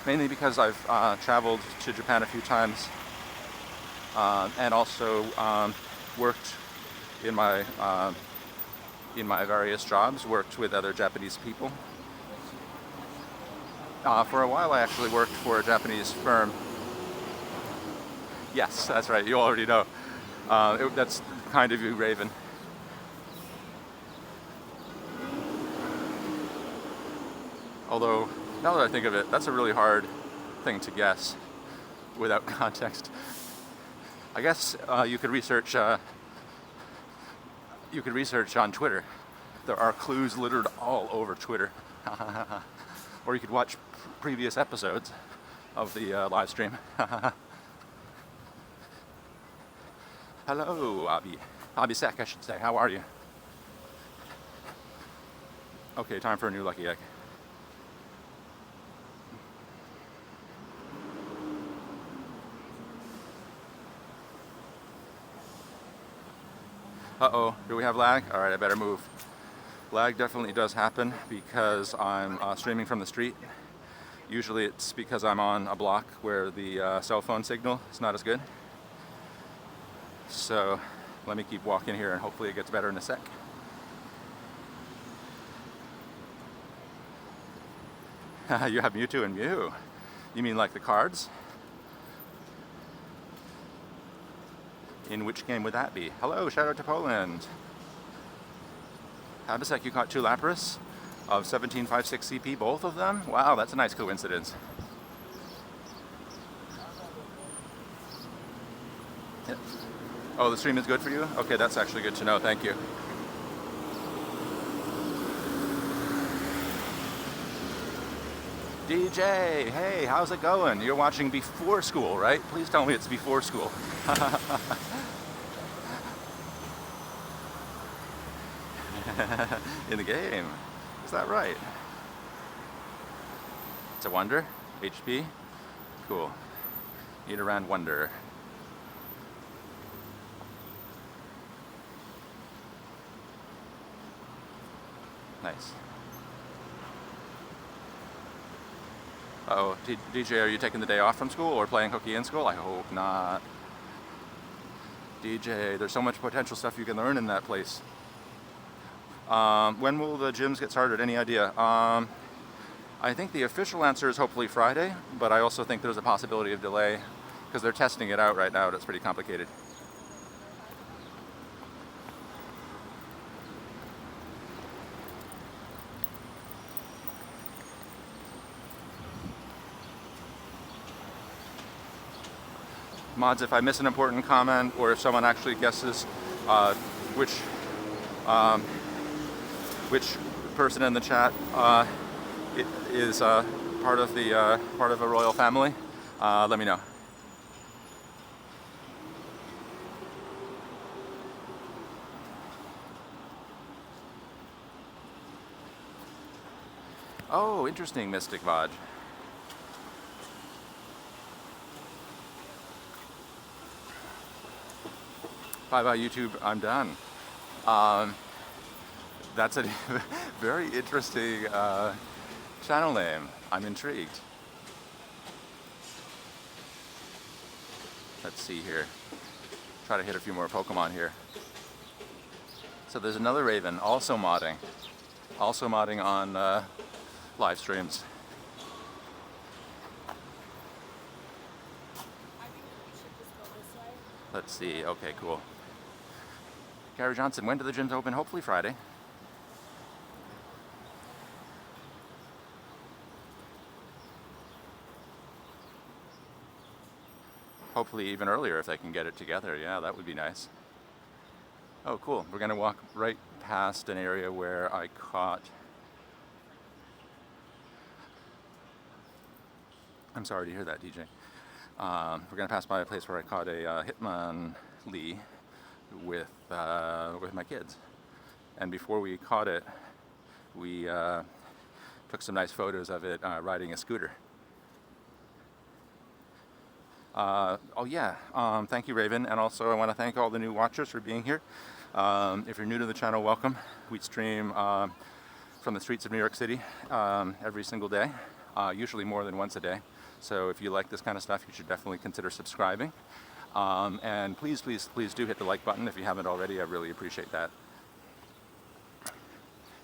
Mainly because I've traveled to Japan a few times and also worked in my various jobs, worked with other Japanese people. For a while I actually worked for a Japanese firm. Yes, that's right, you already know. That's kind of you, Raven. Although, now that I think of it, that's a really hard thing to guess without context. I guess you could research on Twitter. There are clues littered all over Twitter. Or you could watch previous episodes of the live stream. Hello, Abby Sec, I should say. How are you? Okay, time for a new lucky egg. Uh-oh, do we have lag? All right, I better move. Lag definitely does happen because I'm streaming from the street. Usually it's because I'm on a block where the cell phone signal is not as good. So let me keep walking here and hopefully it gets better in a sec. You have Mewtwo and Mew. You mean like the cards? In which game would that be? Hello, shout out to Poland. Habisek, you caught 2 lapras of 1756 CP, both of them? Wow, that's a nice coincidence. Yeah. Oh, the stream is good for you? Okay, that's actually good to know, thank you. DJ, hey, how's it going? You're watching before school, right? Please tell me it's before school. In the game. Is that right? It's a wonder? HP? Cool. Need around wonder. Nice. Uh-oh, DJ, are you taking the day off from school or playing hooky in school? I hope not. DJ, there's so much potential stuff you can learn in that place. When will the gyms get started? Any idea? I think the official answer is hopefully Friday, but I also think there's a possibility of delay because they're testing it out right now and it's pretty complicated. Mods, if I miss an important comment or if someone actually guesses which person in the chat is part of a royal family, let me know. Oh, interesting, Mystic Vaj. Bye-bye, YouTube. I'm done. That's a very interesting channel name. I'm intrigued. Let's see here. Try to hit a few more Pokemon here. So there's another Raven, also modding on live streams. Let's see. Okay, cool. Gary Johnson, when do the gyms open? Hopefully Friday. Hopefully even earlier if they can get it together. Yeah, that would be nice. Oh, cool. We're going to walk right past an area where I caught... I'm sorry to hear that, DJ. We're going to pass by a place where I caught a Hitmonlee with my kids. And before we caught it, we took some nice photos of it riding a scooter. Oh yeah, thank you, Raven, and also I want to thank all the new watchers for being here. If you're new to the channel, welcome. We stream from the streets of New York City every single day, usually more than once a day. So if you like this kind of stuff, you should definitely consider subscribing. And please, please, please do hit the like button if you haven't already. I really appreciate that.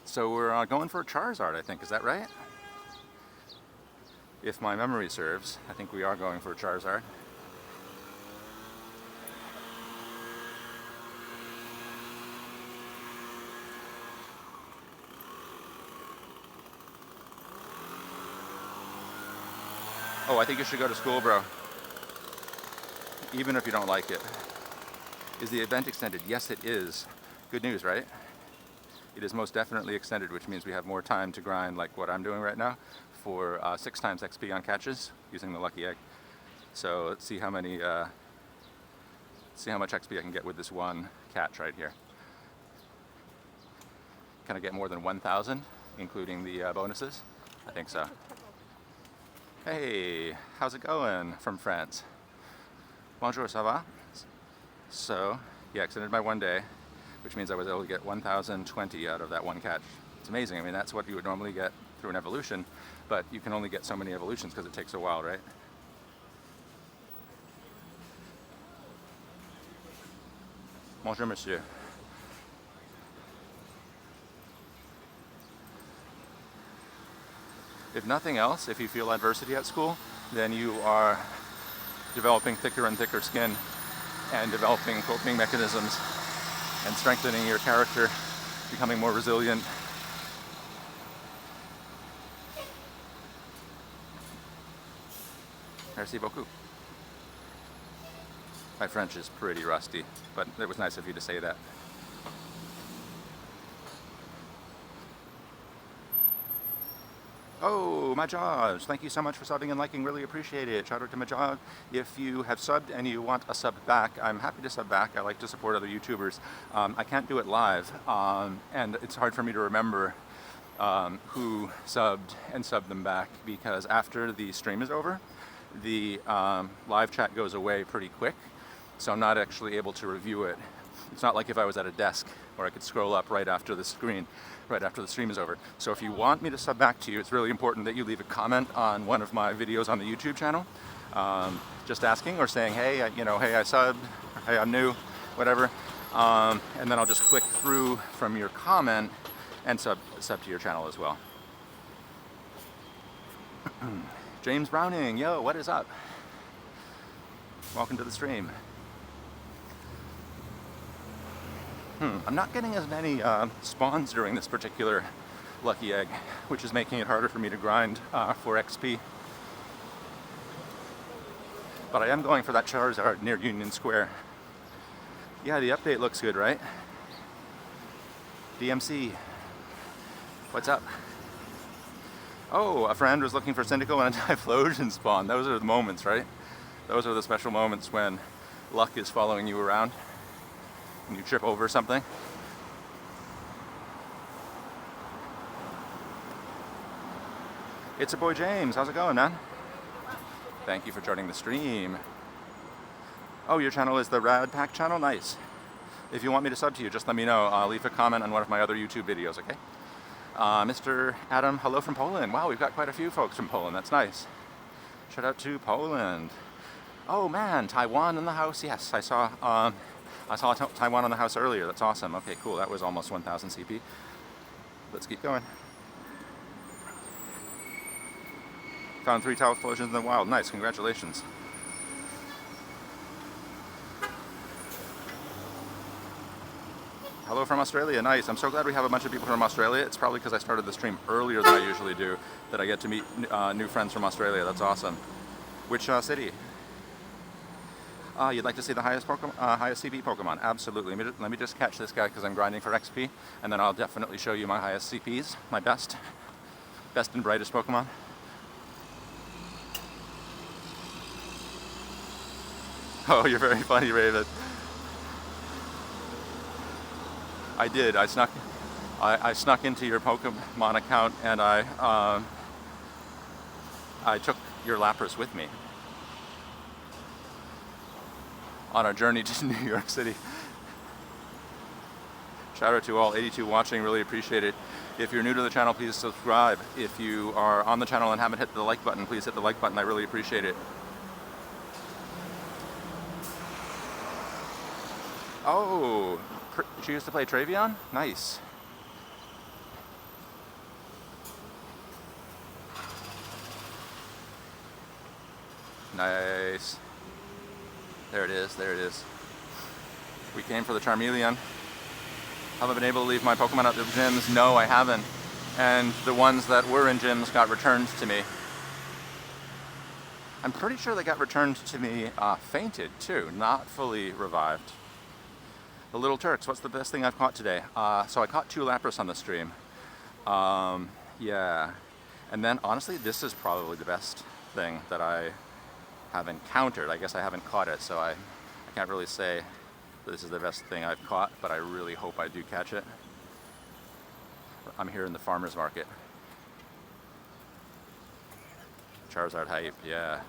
So we're going for a Charizard, I think. Is that right? If my memory serves, I think we are going for a Charizard. Oh, I think you should go to school, bro. Even if you don't like it. Is the event extended? Yes, it is. Good news, right? It is most definitely extended, which means we have more time to grind like what I'm doing right now for 6 times XP on catches using the lucky egg. So let's see how many, see how much XP I can get with this one catch right here. Can I get more than 1,000, including the bonuses? I think so. Hey, how's it going from France? Bonjour, ça va? So, yeah, extended by 1 day, which means I was able to get 1,020 out of that one catch. It's amazing. I mean, that's what you would normally get through an evolution, but you can only get so many evolutions because it takes a while, right? Bonjour, monsieur. If nothing else, if you feel adversity at school, then you are developing thicker and thicker skin and developing coping mechanisms and strengthening your character, becoming more resilient. Merci beaucoup. My French is pretty rusty, but it was nice of you to say that. Oh, Majaj, thank you so much for subbing and liking, really appreciate it. Shout out to Majaj. If you have subbed and you want a sub back, I'm happy to sub back. I like to support other YouTubers. I can't do it live, and it's hard for me to remember who subbed and subbed them back, because after the stream is over, the live chat goes away pretty quick, so I'm not actually able to review it. It's not like if I was at a desk where I could scroll up right after the screen, right after the stream is over. So if you want me to sub back to you, it's really important that you leave a comment on one of my videos on the YouTube channel, just asking or saying, hey, you know, hey, I subbed, hey, I'm new, whatever. And then I'll just click through from your comment and sub to your channel as well. James Browning, yo, what is up? Welcome to the stream. I'm not getting as many spawns during this particular lucky egg, which is making it harder for me to grind for XP. But I am going for that Charizard near Union Square. Yeah, the update looks good, right? DMC, what's up? Oh, a friend was looking for Syndico and a Typhlosion spawn. Those are the moments, right? Those are the special moments when luck is following you around and you trip over something. It's a boy James, how's it going, man? Thank you for joining the stream. Oh, your channel is the Rad Pack channel? Nice. If you want me to sub to you, just let me know. Leave a comment on one of my other YouTube videos, okay? Mr. Adam, hello from Poland. Wow, we've got quite a few folks from Poland. That's nice. Shout out to Poland. Oh man, Taiwan in the house. Yes, I saw Taiwan in the house earlier. That's awesome. Okay, cool. That was almost 1,000 CP. Let's keep going. Found 3 Typhlosions in the wild. Nice, congratulations. Hello from Australia, nice. I'm so glad we have a bunch of people from Australia. It's probably because I started the stream earlier than I usually do that I get to meet new friends from Australia. That's awesome. Which city? You'd like to see the highest highest CP Pokemon? Absolutely. Let me just catch this guy because I'm grinding for XP, and then I'll definitely show you my highest CPs, my best and brightest Pokemon. Oh, you're very funny, Raven. I did. I snuck into your Pokemon account, and I took your Lapras with me on our journey to New York City. Shout out to all 82 watching, really appreciate it. If you're new to the channel, please subscribe. If you are on the channel and haven't hit the like button, please hit the like button, I really appreciate it. Oh, she used to play Travion? Nice. Nice. There it is, there it is. We came for the Charmeleon. Have I been able to leave my Pokemon at the gyms? No, I haven't. And the ones that were in gyms got returned to me. I'm pretty sure they got returned to me fainted too, not fully revived. The Little Turks, what's the best thing I've caught today? So I caught 2 Lapras on the stream. Yeah. And then honestly, this is probably the best thing that I have encountered. I guess I haven't caught it, so I can't really say this is the best thing I've caught, but I really hope I do catch it. I'm here in the farmer's market. Charizard hype, yeah.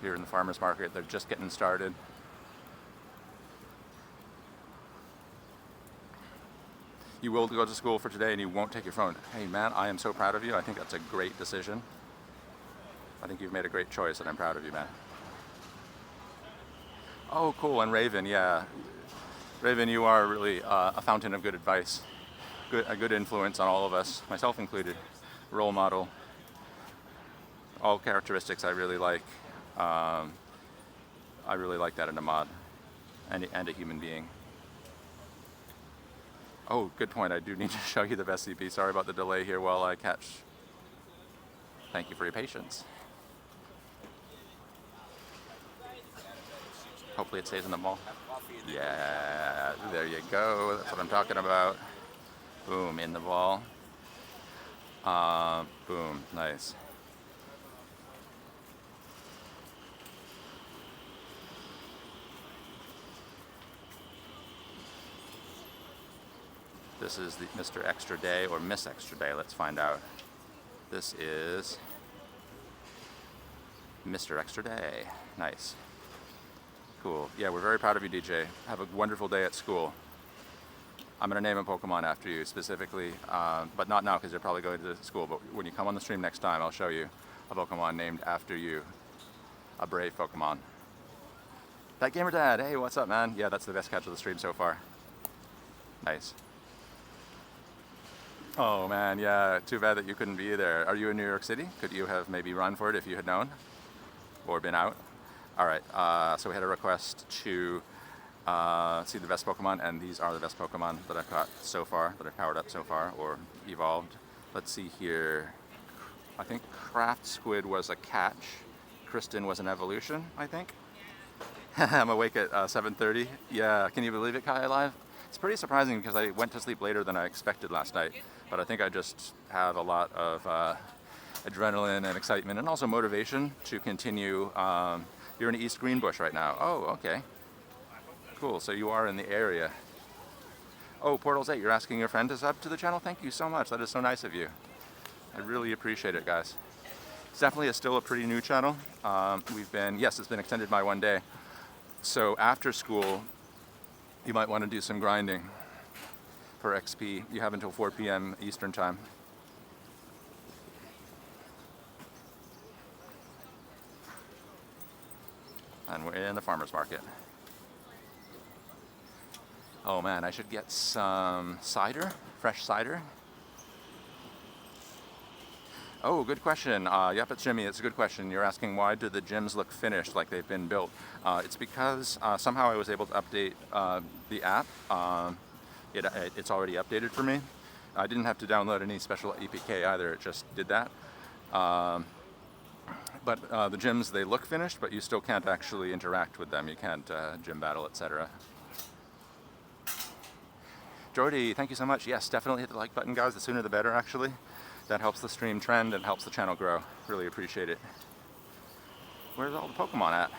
Here in the farmer's market, they're just getting started. You will go to school for today and you won't take your phone. Hey man, I am so proud of you. I think that's a great decision. I think you've made a great choice and I'm proud of you, man. Oh, cool, and Raven, yeah. Raven, you are really a fountain of good advice. A good influence on all of us, myself included. Role model. All characteristics I really like. I really like that in a mod and a human being. Oh, good point. I do need to show you the best CP. Sorry about the delay here while I catch. Thank you for your patience. Hopefully it stays in the mall. Yeah, there you go. That's what I'm talking about. Boom, in the ball. Boom, nice. This is the Mr. Extra Day or Miss Extra Day. Let's find out. This is Mr. Extra Day. Nice. Cool. Yeah, we're very proud of you, DJ. Have a wonderful day at school. I'm going to name a Pokemon after you specifically, but not now because you're probably going to school. But when you come on the stream next time, I'll show you a Pokemon named after you. A brave Pokemon. That Gamer Dad, hey, what's up, man? Yeah, that's the best catch of the stream so far. Nice. Oh man, yeah, too bad that you couldn't be there. Are you in New York City? Could you have maybe run for it if you had known? Or been out? Alright, so we had a request to see the best Pokemon, and these are the best Pokemon that I've caught so far, that I've powered up so far, or evolved. Let's see here. I think Craft Squid was a catch. Kristen was an evolution, I think. I'm awake at 7:30. Yeah, can you believe it, Kai Alive? It's pretty surprising because I went to sleep later than I expected last night, but I think I just have a lot of adrenaline and excitement and also motivation to continue. You're in East Greenbush right now. Oh, okay. Cool, so you are in the area. Oh, Portals 8, you're asking your friend to sub to the channel? Thank you so much, that is so nice of you. I really appreciate it, guys. It's definitely still a pretty new channel. Yes, it's been extended by 1 day. So after school, you might want to do some grinding for XP. You have until 4 p.m. Eastern time. And we're in the farmer's market. Oh man, I should get some cider, fresh cider. Oh, good question. Yep, it's Jimmy. It's a good question. You're asking why do the gyms look finished like they've been built? It's because somehow I was able to update the app. It's already updated for me. I didn't have to download any special APK either. It just did that. But the gyms, they look finished, but you still can't actually interact with them. You can't gym battle, etc. Jordy, thank you so much. Yes, definitely hit the like button, guys. The sooner the better, actually. That helps the stream trend and helps the channel grow. Really appreciate it. Where's all the Pokemon at?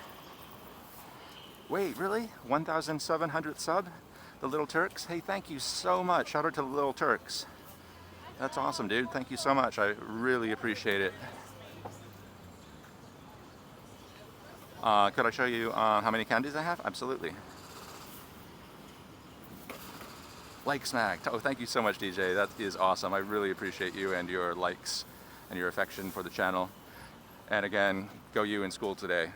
Wait, really? 1,700 sub? The Little Turks? Hey, thank you so much. Shout out to the Little Turks. That's awesome, dude. Thank you so much. I really appreciate it. Could I show you how many candies I have? Absolutely. Like smacked. Oh, thank you so much, DJ. That is awesome. I really appreciate you and your likes and your affection for the channel. And again, go you in school today.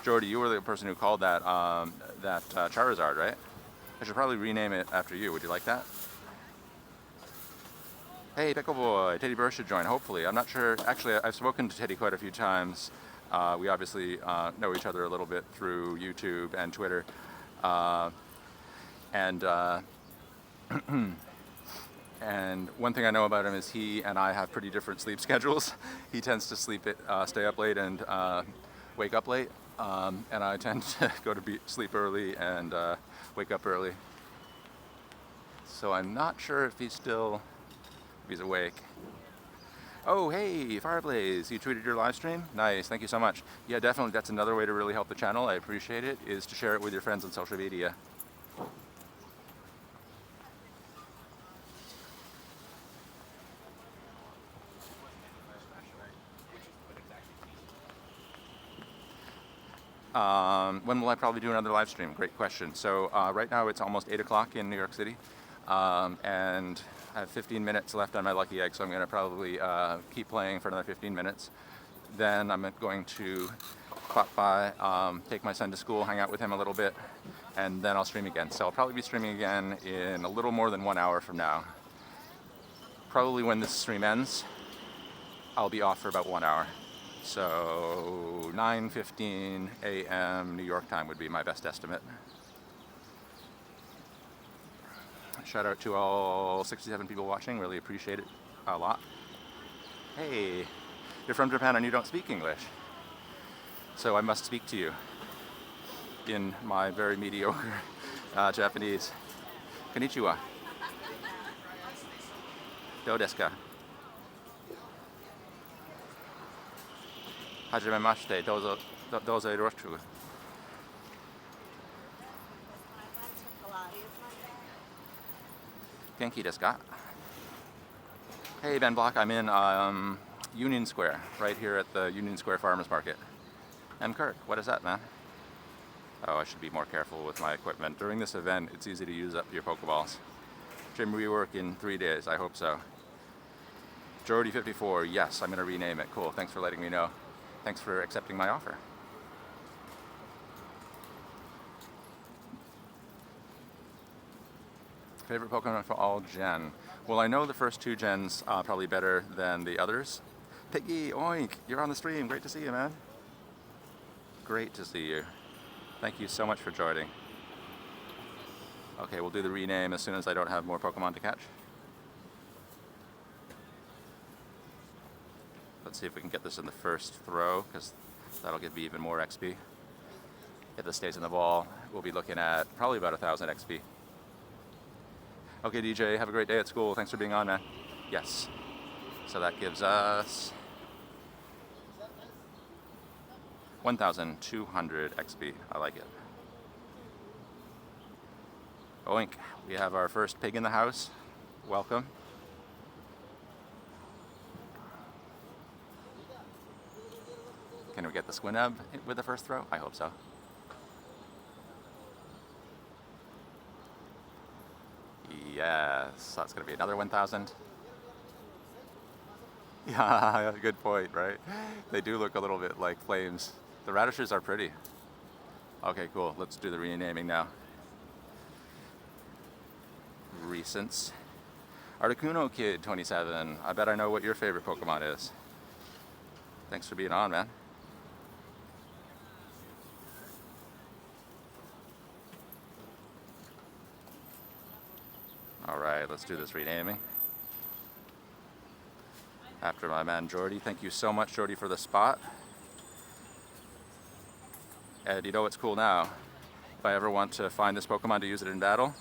Jordy, you were the person who called that Charizard, right? I should probably rename it after you. Would you like that? Hey, Pickle Boy. Teddy Burr should join, hopefully. I'm not sure. Actually, I've spoken to Teddy quite a few times. We obviously know each other a little bit through YouTube and Twitter. And one thing I know about him is he and I have pretty different sleep schedules. He tends to stay up late and wake up late. And I tend to go to sleep early and wake up early. So I'm not sure if he's awake. Oh, hey, Fireblaze, you tweeted your live stream? Nice, thank you so much. Yeah, definitely, that's another way to really help the channel. I appreciate it, is to share it with your friends on social media. When will I probably do another live stream? Great question. So right now it's almost 8 o'clock in New York City, and I have 15 minutes left on my Lucky Egg, so I'm going to probably keep playing for another 15 minutes. Then I'm going to pop by, take my son to school, hang out with him a little bit, and then I'll stream again. So I'll probably be streaming again in a little more than 1 hour from now. Probably when this stream ends, I'll be off for about 1 hour. So 9:15 a.m. New York time would be my best estimate. Shout out to all 67 people watching, really appreciate it a lot. Hey, you're from Japan and you don't speak English, so I must speak to you in my very mediocre Japanese. Konnichiwa. Dou desu ka? Hajimemashite, douzo yoroshiku. Genki desu ka? Hey, Ben Block, I'm in Union Square, right here at the Union Square Farmers Market. M. Kirk, what is that, man? Oh, I should be more careful with my equipment. During this event, it's easy to use up your Pokeballs. Gym rework in 3 days, I hope so. Jordy54, yes, I'm going to rename it. Cool, thanks for letting me know. Thanks for accepting my offer. Favorite Pokemon for all gen? Well, I know the first 2 gens probably better than the others. Piggy, oink, you're on the stream. Great to see you, man. Great to see you. Thank you so much for joining. Okay, we'll do the rename as soon as I don't have more Pokemon to catch. Let's see if we can get this in the first throw, because that'll give me even more XP. If this stays in the ball, we'll be looking at probably about 1,000 XP. Okay, DJ, have a great day at school. Thanks for being on, man. Yes. So that gives us 1,200 XP. I like it. Oink. We have our first pig in the house. Welcome. Can we get the Squinab with the first throw? I hope so. Yes, that's going to be another 1,000. Yeah, good point, right? They do look a little bit like flames. The radishes are pretty. Okay, cool. Let's do the renaming now. Recents. Articuno Kid 27. I bet I know what your favorite Pokemon is. Thanks for being on, man. Alright, let's do this renaming. after my man Jordy. Thank you so much, Jordy, for the spot. And you know what's cool now? If I ever want to find this Pokemon to use it in battle,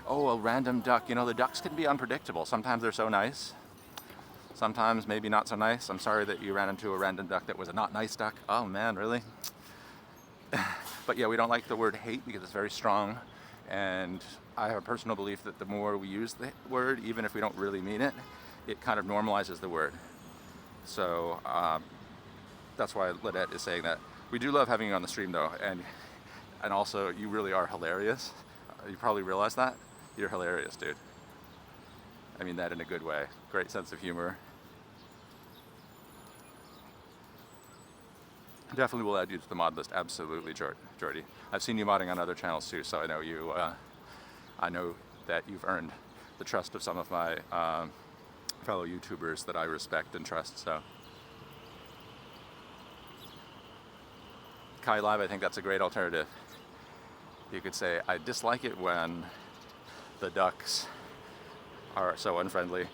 oh, a random duck. You know, the ducks can be unpredictable. Sometimes they're so nice. Sometimes maybe not so nice. I'm sorry that you ran into a random duck that was a not nice duck. Oh man, really? But yeah, we don't like the word hate because it's very strong. And I have a personal belief that the more we use the word, even if we don't really mean it, it kind of normalizes the word. So that's why Ledette is saying that. We do love having you on the stream though, and also you really are hilarious. You probably realize that. You're hilarious, dude. I mean that in a good way. Great sense of humor. Definitely will add you to the mod list. Absolutely, Jordy. I've seen you modding on other channels too, so I know you. I know that you've earned the trust of some of my fellow YouTubers that I respect and trust. So, Kai Live, I think that's a great alternative. You could say, I dislike it when the ducks are so unfriendly.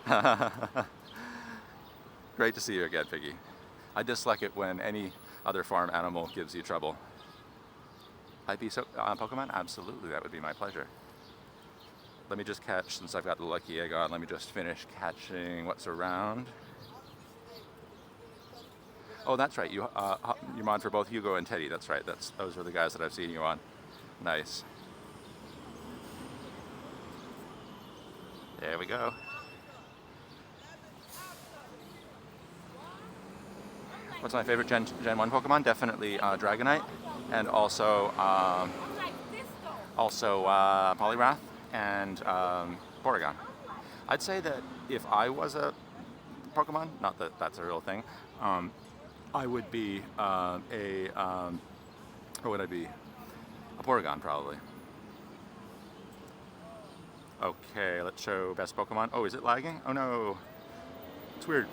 Great to see you again, Piggy. I dislike it when any other farm animal gives you trouble. I'd be so Pokemon? Absolutely, that would be my pleasure. Let me just catch, since I've got the lucky egg on, let me just finish catching what's around. Oh, that's right, you mod for both Hugo and Teddy, that's right, those are the guys that I've seen you on. Nice. There we go. What's my favorite Gen 1 Pokemon? Definitely Dragonite, and also Poliwrath and Porygon. I'd say that if I was a Pokemon, not that that's a real thing, I would be what would I be? A Porygon, probably. Okay, let's show best Pokemon. Oh, is it lagging? Oh no. It's weird,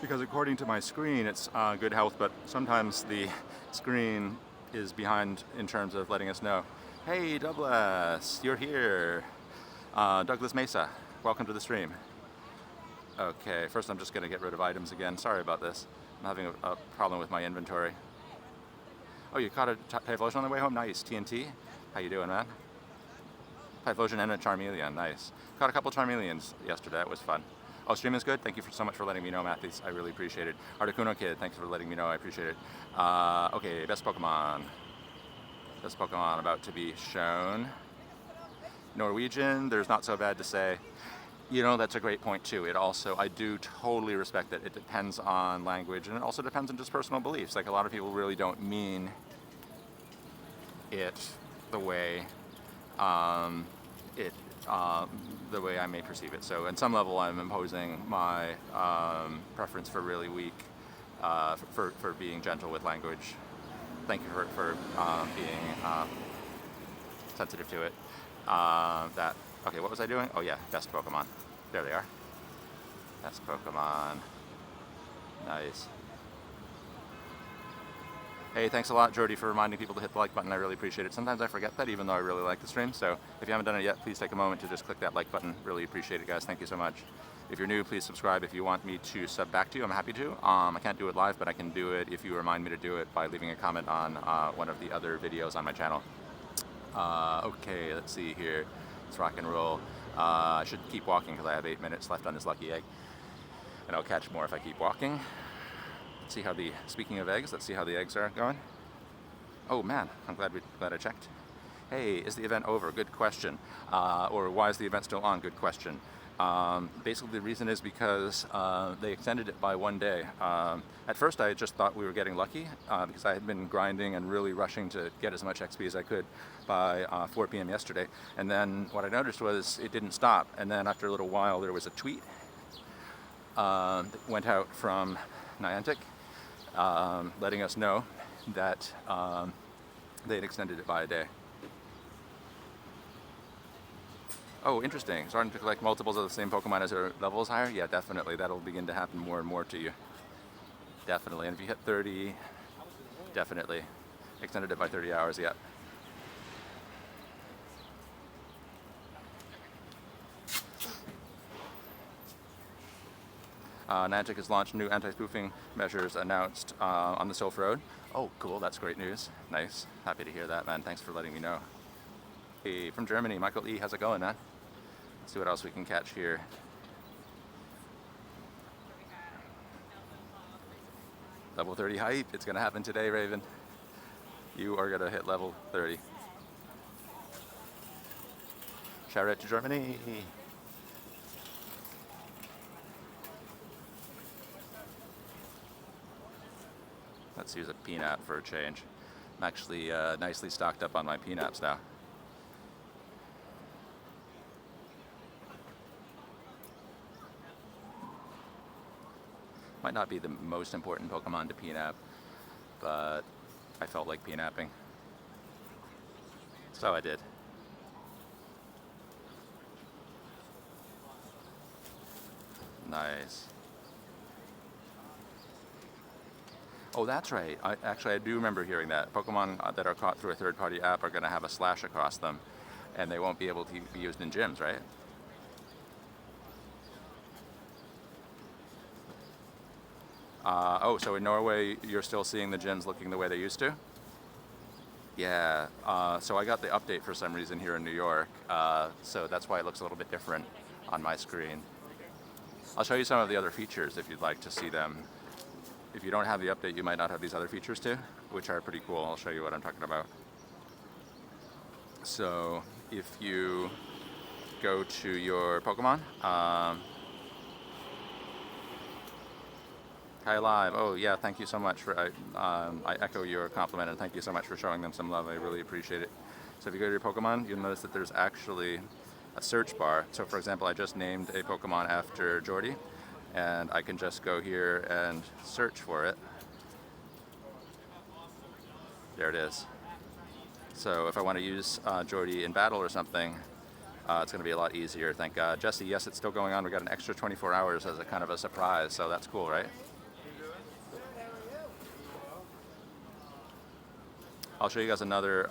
because according to my screen, it's good health, but sometimes the screen is behind in terms of letting us know. Hey, Douglas, you're here. Douglas Mesa, welcome to the stream. Okay, first I'm just gonna get rid of items again. Sorry about this. I'm having a problem with my inventory. Oh, you caught a Typhlosion on the way home? Nice. TNT? How you doing, man? Typhlosion and a Charmeleon. Nice. Caught a couple Charmeleons yesterday. That was fun. Oh, stream is good? Thank you so much for letting me know, Matthews. I really appreciate it. Articuno Kid, thanks for letting me know. I appreciate it. Okay, best Pokemon. Best Pokemon about to be shown. Norwegian, there's not so bad to say. You know, that's a great point too. It also, I do totally respect that it depends on language, and it also depends on just personal beliefs. Like, a lot of people really don't mean it the way the way I may perceive it. So, on some level, I'm imposing my preference for really weak, for being gentle with language. Thank you for being sensitive to it. Okay, what was I doing? Oh yeah, best Pokemon. There they are. Best Pokemon. Nice. Hey, thanks a lot, Jordy, for reminding people to hit the like button. I really appreciate it. Sometimes I forget that, even though I really like the stream. So if you haven't done it yet, please take a moment to just click that like button. Really appreciate it, guys. Thank you so much. If you're new, please subscribe. If you want me to sub back to you, I'm happy to. I can't do it live, but I can do it if you remind me to do it by leaving a comment on one of the other videos on my channel. Okay, let's see here. Let's rock and roll. I should keep walking because I have 8 minutes left on this lucky egg. And I'll catch more if I keep walking. Let's see how speaking of eggs, let's see how the eggs are going. Oh man, I'm glad I checked. Hey, is the event over? Good question. Or why is the event still on? Good question. Basically the reason is because they extended it by 1 day. At first I just thought we were getting lucky because I had been grinding and really rushing to get as much XP as I could by 4 p.m. yesterday. And then what I noticed was it didn't stop. And then after a little while there was a tweet that went out from Niantic letting us know that they had extended it by a day. Oh, interesting. Starting to collect multiples of the same Pokemon as their level is higher? Yeah, definitely. That'll begin to happen more and more to you. Definitely. And if you hit 30, definitely. Extended it by 30 hours, yeah. Niantic has launched new anti-spoofing measures announced on the Sylph Road. Oh, cool, that's great news. Nice, happy to hear that, man. Thanks for letting me know. Hey, from Germany, Michael E, how's it going, man? Let's see what else we can catch here. Level 30 hype, it's gonna happen today, Raven. You are gonna hit level 30. Shout out to Germany. Let's use a PNAP for a change. I'm actually nicely stocked up on my PNAPs now. Might not be the most important Pokemon to PNAP, but I felt like PNAPing. So I did. Nice. Oh, that's right. I do remember hearing that. Pokemon that are caught through a third-party app are going to have a slash across them, and they won't be able to be used in gyms, right? Oh, so in Norway, you're still seeing the gyms looking the way they used to? Yeah, so I got the update for some reason here in New York, so that's why it looks a little bit different on my screen. I'll show you some of the other features if you'd like to see them. If you don't have the update, you might not have these other features too, which are pretty cool. I'll show you what I'm talking about. So if you go to your Pokemon, Hi Live, oh yeah, thank you so much for, I echo your compliment and thank you so much for showing them some love. I really appreciate it. So if you go to your Pokemon, you'll notice that there's actually a search bar. So for example, I just named a Pokemon after Jordy, and I can just go here and search for it. There it is. So if I want to use Jordy in battle or something, it's going to be a lot easier, thank God. Jesse, yes, it's still going on. We got an extra 24 hours as a kind of a surprise, so that's cool, right? I'll show you guys another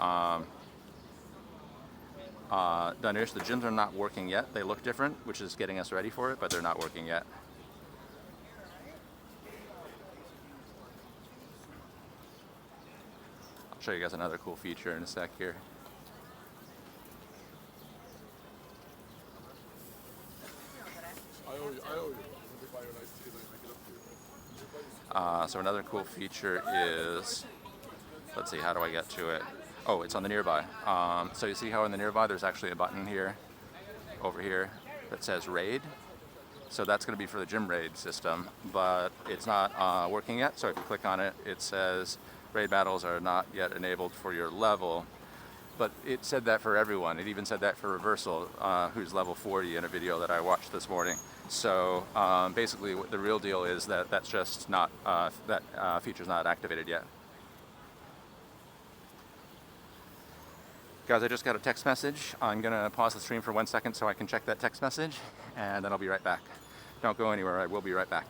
Danish. The gyms are not working yet. They look different, which is getting us ready for it, but they're not working yet. I'll show you guys another cool feature in a sec here. So another cool feature is, let's see, how do I get to it? Oh, it's on the nearby. So you see how in the nearby there's actually a button here, over here, that says raid. So that's going to be for the gym raid system, but it's not working yet. So if you click on it, it says raid battles are not yet enabled for your level. But it said that for everyone. It even said that for Reversal, who's level 40 in a video that I watched this morning. So basically the real deal is that that's just not, that feature's not activated yet. Guys, I just got a text message. I'm gonna pause the stream for 1 second so I can check that text message, and then I'll be right back. Don't go anywhere, I will be right back.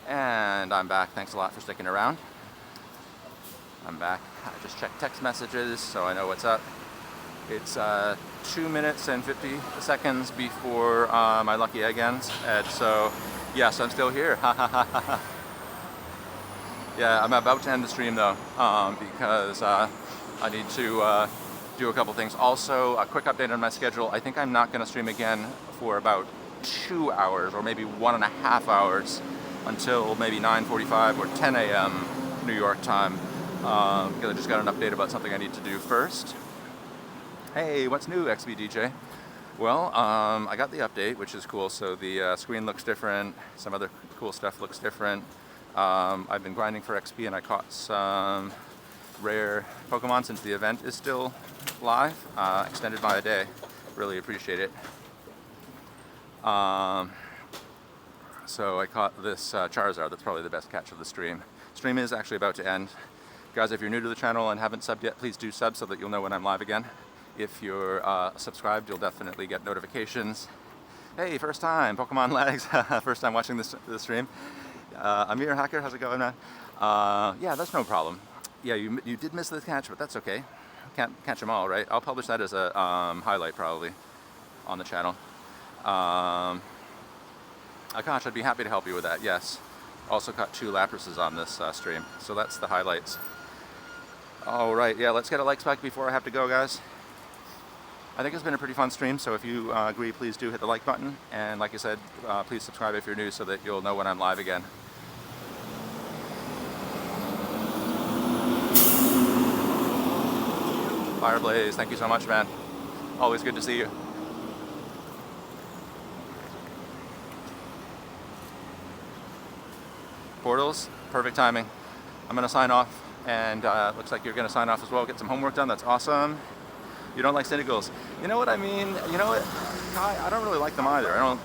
And I'm back. Thanks a lot for sticking around. I'm back. I just checked text messages so I know what's up. It's 2 minutes and 50 seconds before my lucky egg ends. And so, yes, I'm still here. Yeah, I'm about to end the stream though, because I need to do a couple things. Also, a quick update on my schedule. I think I'm not going to stream again for about 2 hours or maybe 1.5 hours until maybe 9:45 or 10 a.m. New York time, because I just got an update about something I need to do first. Hey, what's new, XBDJ? Well, I got the update, which is cool. So the screen looks different. Some other cool stuff looks different. I've been grinding for XP and I caught some rare Pokemon since the event is still live. Extended by a day. Really appreciate it. So I caught this charizard. That's probably the best catch of the stream. Stream is actually about to end. Guys, if you're new to the channel and haven't subbed yet, please do sub so that you'll know when I'm live again. If you're subscribed, you'll definitely get notifications. Hey, first time, Pokemon Lags. First time watching this stream. Amir Hacker, how's it going, man? Yeah, that's no problem. Yeah, you did miss the catch, but that's okay. Can't catch them all, right? I'll publish that as a highlight probably on the channel. Akash, I'd be happy to help you with that, yes. Also caught 2 laprases on this stream, so that's the highlights. All right, yeah, let's get a like spike before I have to go, guys. I think it's been a pretty fun stream, so if you agree, please do hit the like button. And like I said, please subscribe if you're new so that you'll know when I'm live again. Fireblaze, thank you so much, man. Always good to see you. Portals, perfect timing. I'm gonna sign off, and looks like you're gonna sign off as well. Get some homework done, that's awesome. You don't like Cynicals. You know what I mean? You know what? I don't really like them either. I don't,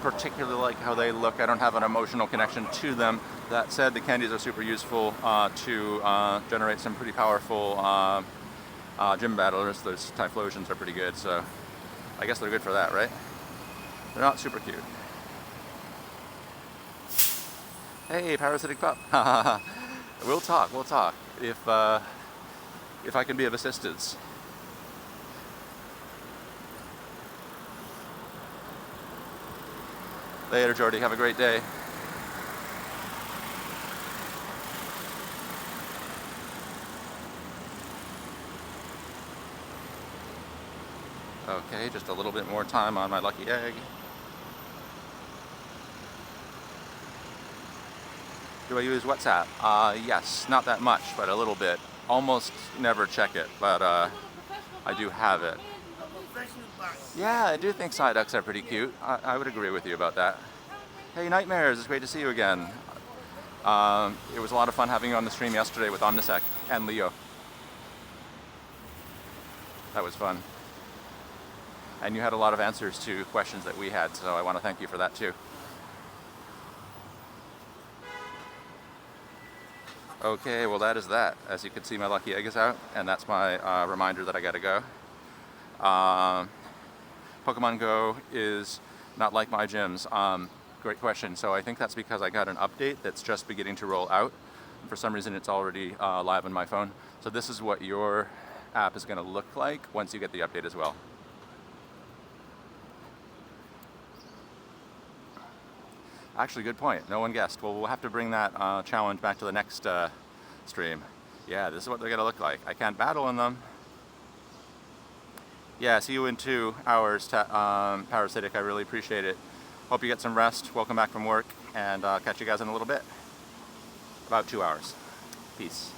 particularly like how they look. I don't have an emotional connection to them. That said, the candies are super useful to generate some pretty powerful gym battlers. Those Typhlosions are pretty good, so I guess they're good for that, right? They're not super cute. Hey, parasitic pup. We'll talk. If I can be of assistance. Later, Jordy. Have a great day. Okay, just a little bit more time on my lucky egg. Do I use WhatsApp? Yes, not that much, but a little bit. Almost never check it, but I do have it. Yeah, I do think Psyducks are pretty cute. I would agree with you about that. Hey, Nightmares, it's great to see you again. It was a lot of fun having you on the stream yesterday with Omnisec and Leo. That was fun. And you had a lot of answers to questions that we had, so I want to thank you for that too. Okay, well that is that. As you can see, my lucky egg is out, and that's my reminder that I gotta go. Pokemon Go is not like my gyms. Great question. So I think that's because I got an update that's just beginning to roll out. For some reason, it's already live on my phone. So this is what your app is gonna look like once you get the update as well. Actually, good point. No one guessed. Well, we'll have to bring that challenge back to the next stream. Yeah, this is what they're gonna look like. I can't battle in them. Yeah, see you in 2 hours, Parasitic. I really appreciate it. Hope you get some rest. Welcome back from work, and catch you guys in a little bit. About 2 hours. Peace.